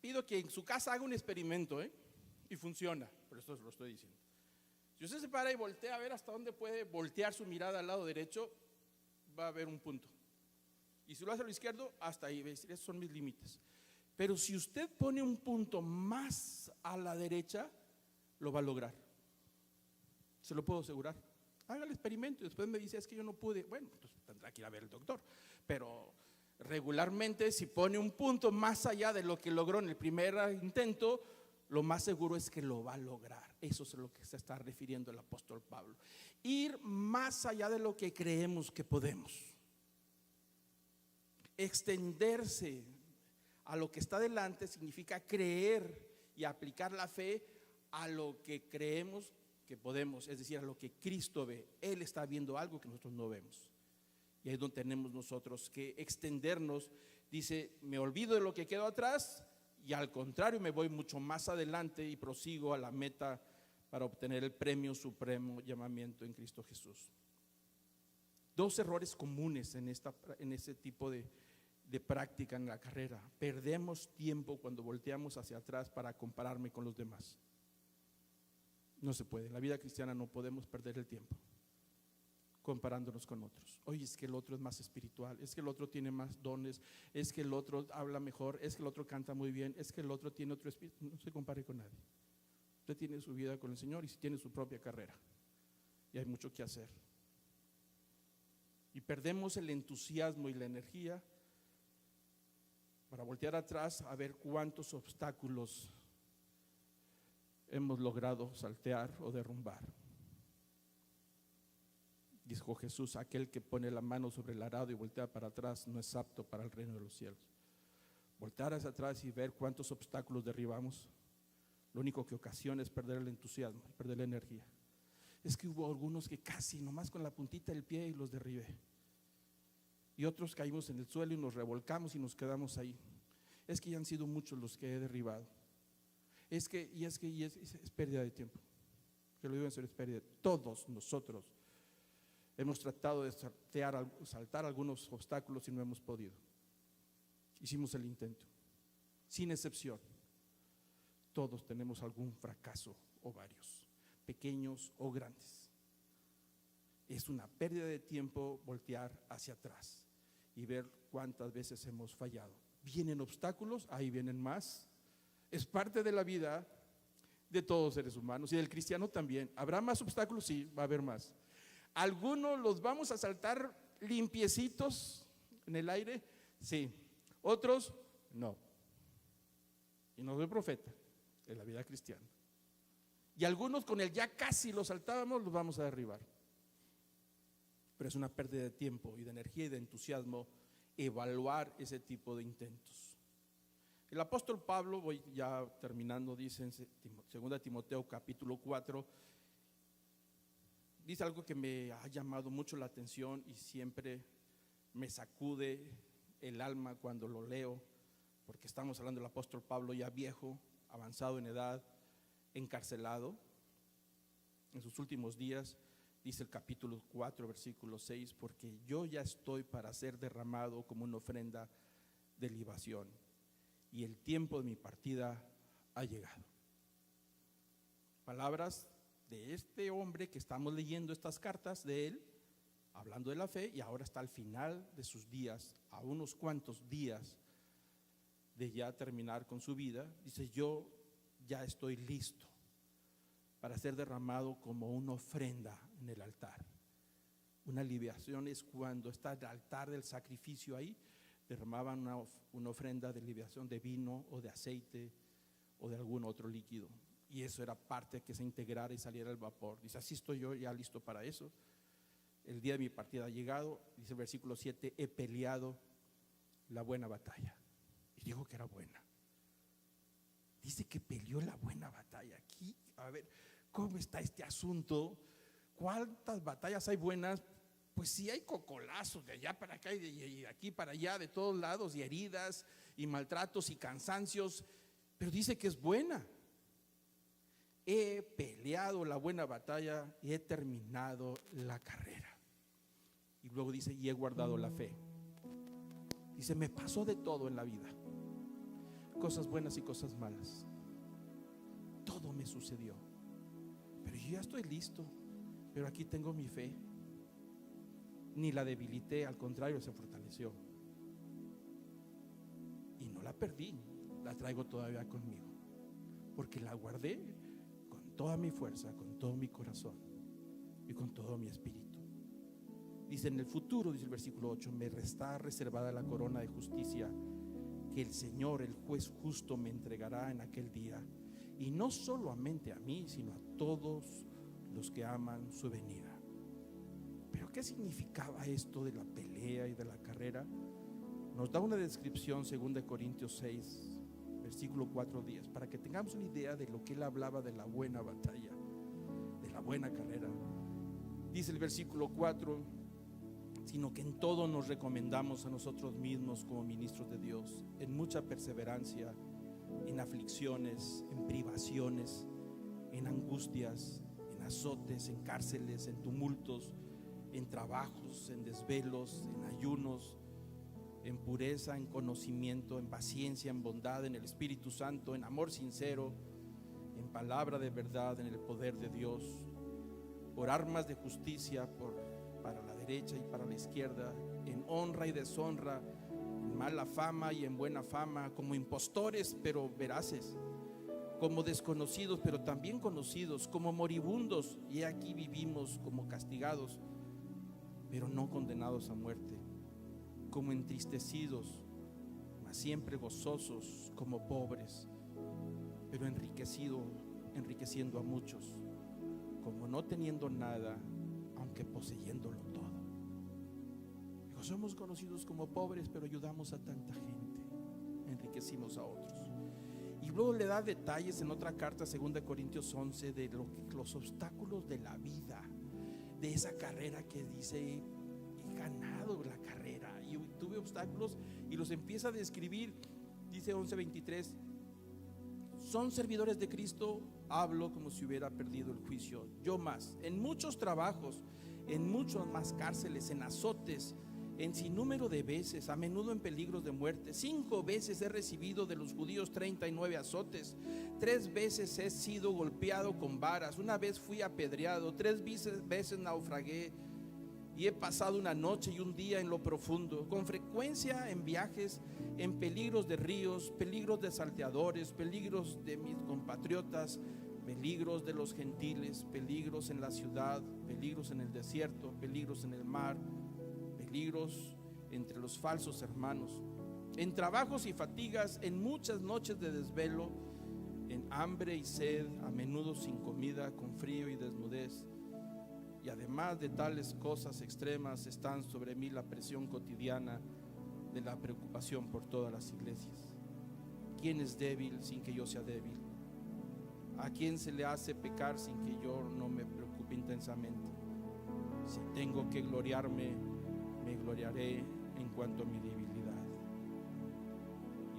pido que en su casa haga un experimento, y funciona, pero esto lo estoy diciendo. Si usted se para y voltea a ver hasta dónde puede voltear su mirada al lado derecho, va a haber un punto. Y si lo hace a lo izquierdo, hasta ahí, esos son mis límites. Pero si usted pone un punto más a la derecha, lo va a lograr. Se lo puedo asegurar. Haga el experimento y después me dice, es que yo no pude. Bueno, pues tendrá que ir a ver al doctor. Pero regularmente, si pone un punto más allá de lo que logró en el primer intento, lo más seguro es que lo va a lograr. Eso es a lo que se está refiriendo el apóstol Pablo. Ir más allá de lo que creemos que podemos. Extenderse a lo que está delante significa creer y aplicar la fe a lo que creemos que podemos, es decir, a lo que Cristo ve. Él está viendo algo que nosotros no vemos. Y ahí es donde tenemos nosotros que extendernos. Dice, me olvido de lo que quedó atrás y al contrario me voy mucho más adelante y prosigo a la meta para obtener el premio supremo llamamiento en Cristo Jesús. Dos errores comunes en ese tipo de práctica en la carrera. Perdemos tiempo cuando volteamos hacia atrás para compararme con los demás. No se puede, en la vida cristiana no podemos perder el tiempo comparándonos con otros. Oye, es que el otro es más espiritual, es que el otro tiene más dones, es que el otro habla mejor, es que el otro canta muy bien, es que el otro tiene otro espíritu. No se compare con nadie. Usted tiene su vida con el Señor y tiene su propia carrera y hay mucho que hacer. Y perdemos el entusiasmo y la energía para voltear atrás a ver cuántos obstáculos hemos logrado saltear o derrumbar. Dijo Jesús, aquel que pone la mano sobre el arado y voltea para atrás no es apto para el reino de los cielos. Voltear hacia atrás y ver cuántos obstáculos derribamos, lo único que ocasiona es perder el entusiasmo, perder la energía. Es que hubo algunos que casi nomás con la puntita del pie y los derribé. Y otros caímos en el suelo y nos revolcamos y nos quedamos ahí. Es que ya han sido muchos los que he derribado. Es pérdida de tiempo. Que lo digo en serio, es pérdida. Todos nosotros hemos tratado de saltar algunos obstáculos y no hemos podido. Hicimos el intento, sin excepción. Todos tenemos algún fracaso o varios, pequeños o grandes. Es una pérdida de tiempo voltear hacia atrás y ver cuántas veces hemos fallado. Vienen obstáculos, ahí vienen más. Es parte de la vida de todos los seres humanos y del cristiano también. ¿Habrá más obstáculos? Sí, va a haber más. Algunos los vamos a saltar limpiecitos en el aire, sí. Otros, no. Y no soy profeta en la vida cristiana. Y algunos con el ya casi los saltábamos, los vamos a derribar. Pero es una pérdida de tiempo y de energía y de entusiasmo evaluar ese tipo de intentos. El apóstol Pablo, voy ya terminando, dice en 2 Timoteo capítulo 4, dice algo que me ha llamado mucho la atención y siempre me sacude el alma cuando lo leo, porque estamos hablando del apóstol Pablo ya viejo, avanzado en edad, encarcelado en sus últimos días, dice el capítulo 4, versículo 6, porque yo ya estoy para ser derramado como una ofrenda de libación, y el tiempo de mi partida ha llegado. Palabras de este hombre que estamos leyendo estas cartas de él, hablando de la fe, y ahora está al final de sus días, a unos cuantos días de ya terminar con su vida. Dice: yo ya estoy listo para ser derramado como una ofrenda en el altar. Una libación es cuando está el altar del sacrificio ahí, derramaban una ofrenda de libación de vino o de aceite o de algún otro líquido, y eso era parte que se integrara y saliera el vapor. Dice: así estoy yo ya listo para eso. El día de mi partida ha llegado. Dice el versículo 7: he peleado la buena batalla. Y dijo que era buena. Dice que peleó la buena batalla. Aquí, a ver, ¿cómo está este asunto? ¿Cuántas batallas hay buenas? Pues sí, hay cocolazos de allá para acá y de aquí para allá, de todos lados, y heridas y maltratos y cansancios, pero dice que es buena. He peleado la buena batalla y he terminado la carrera. Y luego dice: y he guardado la fe. Dice: me pasó de todo en la vida, cosas buenas y cosas malas, todo me sucedió, pero yo ya estoy listo. Pero aquí tengo mi fe, ni la debilité, al contrario, se fortaleció, y no la perdí, la traigo todavía conmigo, porque la guardé con toda mi fuerza, con todo mi corazón y con todo mi espíritu. Dice: en el futuro, dice el versículo 8, me está reservada la corona de justicia que el Señor, el juez justo, me entregará en aquel día, y no solamente a mí, sino a todos los que aman su venida. Pero ¿qué significaba esto de la pelea y de la carrera? Nos da una descripción, 2 Corintios 6, versículo 4-10, para que tengamos una idea de lo que él hablaba de la buena batalla, de la buena carrera. Dice el versículo 4: sino que en todo nos recomendamos a nosotros mismos como ministros de Dios, en mucha perseverancia, en aflicciones, en privaciones, en angustias, en azotes, en cárceles, en tumultos, en trabajos, en desvelos, en ayunos, en pureza, en conocimiento, en paciencia, en bondad, en el Espíritu Santo, en amor sincero, en palabra de verdad, en el poder de Dios, por armas de justicia, para la derecha y para la izquierda, en honra y deshonra, en mala fama y en buena fama, como impostores pero veraces, como desconocidos pero también conocidos, como moribundos y aquí vivimos, como castigados pero no condenados a muerte, como entristecidos mas siempre gozosos, como pobres pero enriqueciendo a muchos, como no teniendo nada aunque poseyéndolo todo. Somos conocidos como pobres, pero ayudamos a tanta gente, enriquecimos a otros. Y luego le da detalles en otra carta, 2 Corintios 11, de los obstáculos de la vida, de esa carrera que dice: he ganado la carrera y tuve obstáculos, y los empieza a describir. Dice 11:23: son servidores de Cristo, hablo como si hubiera perdido el juicio. Yo más, en muchos trabajos, en muchas más cárceles, en azotes, en sinnúmero de veces, a menudo en peligros de muerte. 5 veces he recibido de los judíos 39 azotes. 3 veces he sido golpeado con varas. 1 vez fui apedreado. 3 veces naufragué. Y he pasado una noche y un día en lo profundo, con frecuencia en viajes, en peligros de ríos, peligros de salteadores, peligros de mis compatriotas, peligros de los gentiles, peligros en la ciudad, peligros en el desierto, peligros en el mar, peligros entre los falsos hermanos, en trabajos y fatigas, en muchas noches de desvelo, en hambre y sed, a menudo sin comida, con frío y desnudez. Y además de tales cosas extremas, están sobre mí la presión cotidiana de la preocupación por todas las iglesias. ¿Quién es débil sin que yo sea débil? ¿A quién se le hace pecar sin que yo no me preocupe intensamente? Si tengo que gloriarme, me gloriaré en cuanto a mi debilidad.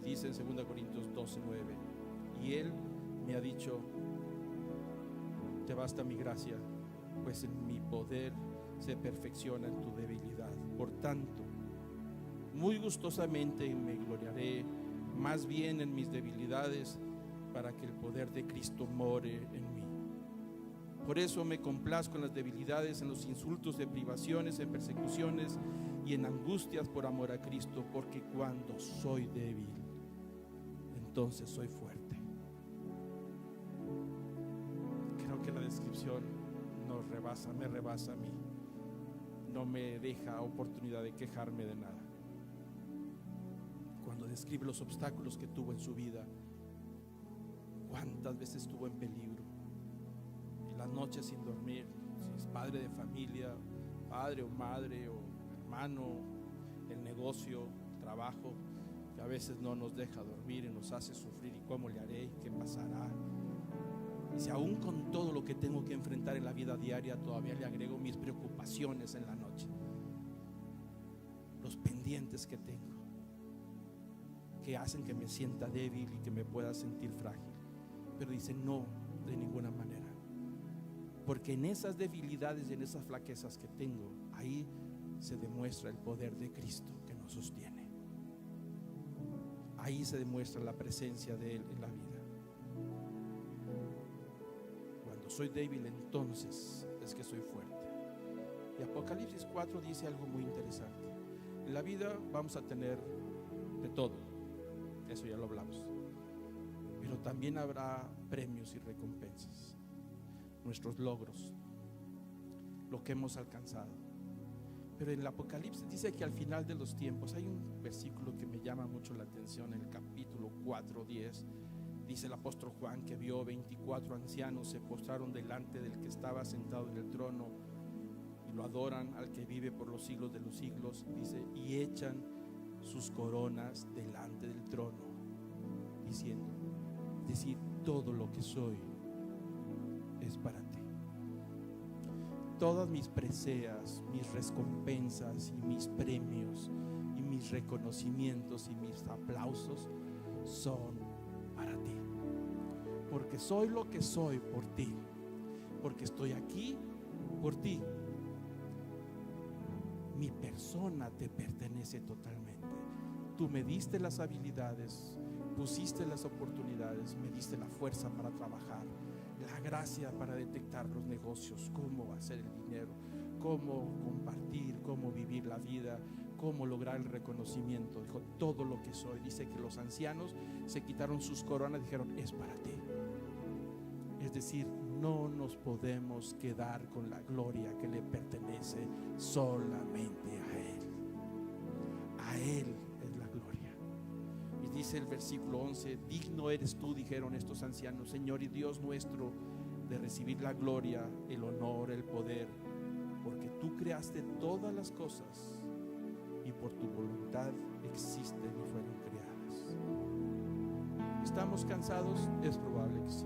Y dice en 2 Corintios 12:9: y él me ha dicho: te basta mi gracia, pues en mi poder se perfecciona en tu debilidad. Por tanto, muy gustosamente me gloriaré más bien en mis debilidades, para que el poder de Cristo more en mí. Por eso me complazco en las debilidades, en los insultos, de privaciones, en persecuciones y en angustias por amor a Cristo, porque cuando soy débil, entonces soy fuerte. Creo que la descripción me rebasa a mí. No me deja oportunidad de quejarme de nada. Cuando describe los obstáculos que tuvo en su vida, cuántas veces estuvo en peligro, y las noches sin dormir, si es padre de familia, padre o madre o hermano, el negocio, el trabajo, que a veces no nos deja dormir y nos hace sufrir. ¿Y cómo le haré? ¿Qué pasará? Y si aún con todo lo que tengo que enfrentar en la vida diaria, todavía le agrego mis preocupaciones en la noche, los pendientes que tengo, que hacen que me sienta débil y que me pueda sentir frágil. Pero dice, no, de ninguna manera, porque en esas debilidades y en esas flaquezas que tengo, ahí se demuestra el poder de Cristo que nos sostiene. Ahí se demuestra la presencia de Él en la vida. Cuando soy débil, entonces es que soy fuerte. Y Apocalipsis 4 dice algo muy interesante. En la vida vamos a tener de todo, eso ya lo hablamos, pero también habrá premios y recompensas, nuestros logros, lo que hemos alcanzado. Pero en el Apocalipsis dice que al final de los tiempos hay un versículo que me llama mucho la atención. En el capítulo 4:10 dice el apóstol Juan que vio 24 ancianos se postraron delante del que estaba sentado en el trono y lo adoran al que vive por los siglos de los siglos. Dice, y echan sus coronas delante del trono, diciendo, es decir, todo lo que soy es para ti. Todas mis preseas, mis recompensas y mis premios y mis reconocimientos y mis aplausos son para ti, porque soy lo que soy por ti, porque estoy aquí por ti. Mi persona te pertenece totalmente. Tú me diste las habilidades, pusiste las oportunidades, me diste la fuerza para trabajar, la gracia para detectar los negocios, cómo hacer el dinero, cómo compartir, cómo vivir la vida, cómo lograr el reconocimiento. Dijo, todo lo que soy. Dice que los ancianos se quitaron sus coronas y dijeron, es para ti. Es decir, no nos podemos quedar con la gloria que le pertenece solamente a Él. A Él es la gloria. Y dice el versículo 11, digno eres tú, dijeron estos ancianos, Señor y Dios nuestro, de recibir la gloria, el honor, el poder, porque tú creaste todas las cosas y por tu voluntad existen y fueron creadas. ¿Estamos cansados? Es probable que sí.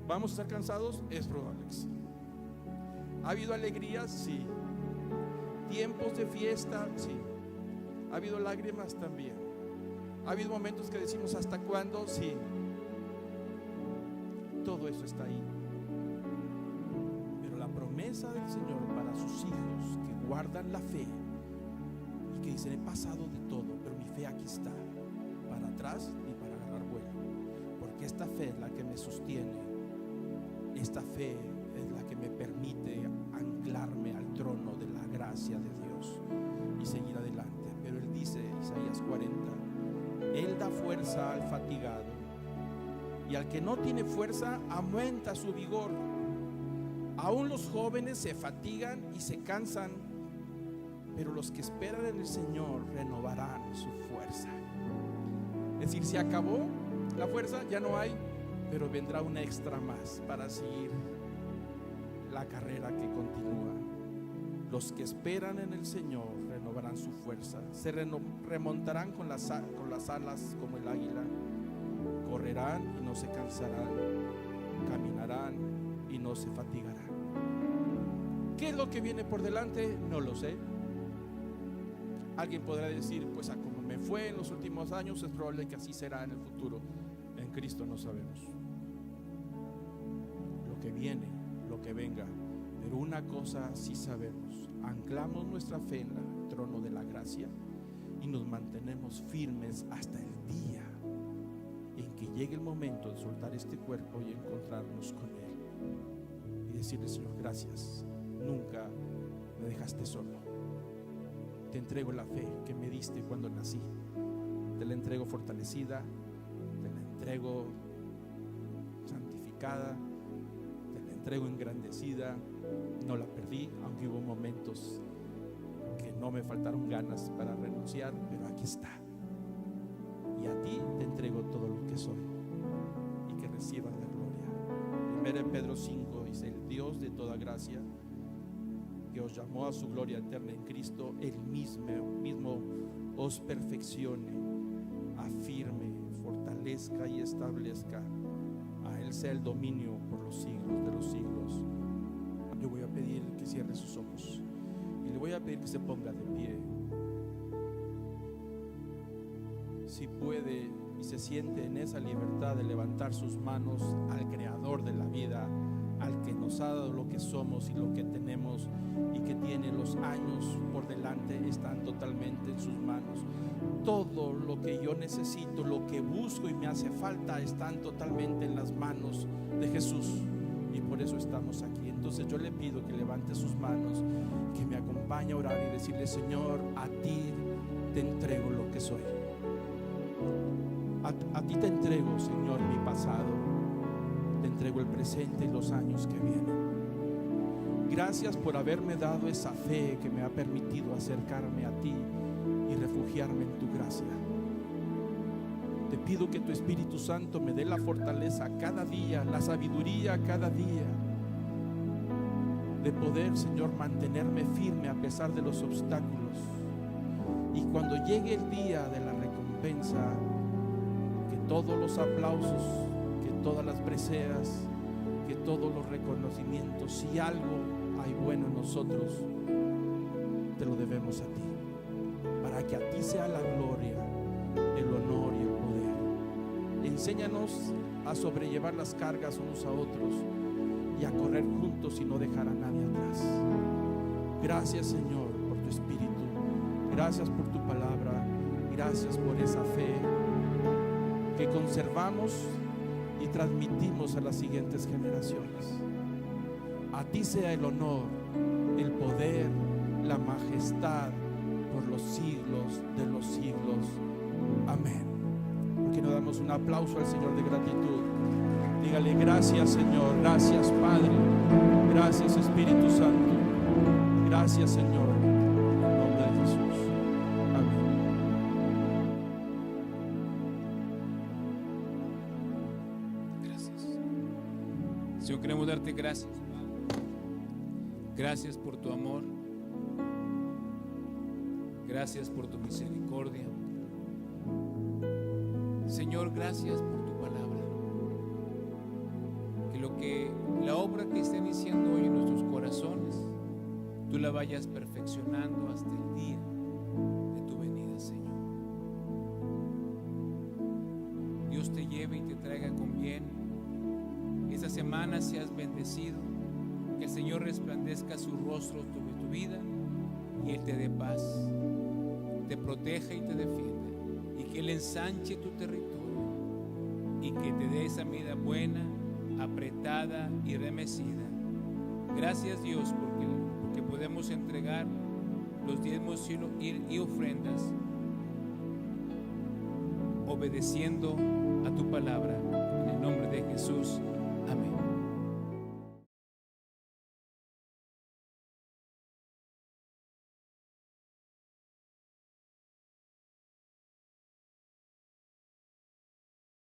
¿Vamos a estar cansados? Es probable que sí. ¿Ha habido alegrías? Sí. ¿Tiempos de fiesta? Sí. ¿Ha habido lágrimas? También. ¿Ha habido momentos que decimos ¿hasta cuándo? Sí. Todo eso está ahí. Pero la promesa del Señor para sus hijos que guardan la fe y que dicen, he pasado de todo, pero mi fe aquí está, para atrás ni para agarrar vuelo, porque esta fe es la que me sostiene. Esta fe es la que me permite anclarme al trono de la gracia de Dios y seguir adelante. Pero Él dice, Isaías 40, Él da fuerza al fatigado y al que no tiene fuerza aumenta su vigor. Aún los jóvenes se fatigan y se cansan, pero los que esperan en el Señor renovarán su fuerza. Es decir, se acabó la fuerza, ya no hay, pero vendrá una extra más para seguir la carrera que continúa. Los que esperan en el Señor renovarán su fuerza, se remontarán con las alas como el águila, correrán y no se cansarán, caminarán y no se fatigarán. ¿Qué es lo que viene por delante? No lo sé. Alguien podrá decir, pues a como me fue en los últimos años, es probable que así será en el futuro. En Cristo no sabemos. Lo que que viene, lo que venga. Pero una cosa sí sabemos: anclamos nuestra fe en el trono de la gracia y nos mantenemos firmes hasta el día en que llegue el momento de soltar este cuerpo y encontrarnos con Él y decirle: Señor, gracias, nunca me dejaste solo. Te entrego la fe que me diste cuando nací, te la entrego fortalecida, te la entrego santificada, te la entrego engrandecida. No la perdí, aunque hubo momentos que no me faltaron ganas para renunciar, pero aquí está. Y a ti te entrego todo lo que soy, y que recibas la gloria. 1 Pedro 5 dice: el Dios de toda gracia, que os llamó a su gloria eterna en Cristo, Él mismo os perfeccione, afirme, fortalezca y establezca. A Él sea el dominio por los siglos de los siglos. Le voy a pedir que cierre sus ojos y le voy a pedir que se ponga de pie. Si puede y se siente en esa libertad de levantar sus manos al Creador de la vida, al que nos ha dado lo que somos y lo que tenemos, y que tiene los años por delante, están totalmente en sus manos. Todo lo que yo necesito, lo que busco y me hace falta, están totalmente en las manos de Jesús, y por eso estamos aquí. Entonces yo le pido que levante sus manos, que me acompañe a orar y decirle: Señor, a ti te entrego lo que soy. A ti te entrego, Señor, mi pasado, te entrego el presente y los años que vienen. Gracias por haberme dado esa fe que me ha permitido acercarme a ti y refugiarme en tu gracia. Te pido que tu Espíritu Santo me dé la fortaleza cada día, la sabiduría cada día, de poder, Señor, mantenerme firme a pesar de los obstáculos. Y cuando llegue el día de la recompensa, que todos los aplausos, que todas las preseas, que todos los reconocimientos, si algo hay bueno en nosotros, te lo debemos a ti, para que a ti sea la gloria, el honor y el poder. Enséñanos a sobrellevar las cargas unos a otros y a correr juntos y no dejar a nadie atrás. Gracias, Señor, por tu Espíritu. Gracias por tu palabra. Gracias por esa fe que conservamos y transmitimos a las siguientes generaciones. A ti sea el honor, el poder, la majestad por los siglos de los siglos. Amén. Porque nos damos un aplauso al Señor de gratitud. Dígale: gracias, Señor, gracias, Padre, gracias, Espíritu Santo, gracias, Señor, en el nombre de Jesús. Amén. Gracias, Señor. Queremos darte gracias. Gracias por tu amor. Gracias por tu misericordia. Señor, gracias por tu palabra. Que la obra que está iniciando hoy en nuestros corazones, tú la vayas perfeccionando hasta el día de tu venida, Señor. Dios te lleve y te traiga con bien. Esta semana seas bendecido. Que el Señor resplandezca su rostro sobre tu vida y Él te dé paz, te proteja y te defienda, y que Él ensanche tu territorio y que te dé esa vida buena, apretada y remecida. Gracias, Dios, porque podemos entregar los diezmos y ofrendas obedeciendo a tu palabra. En el nombre de Jesús, amén.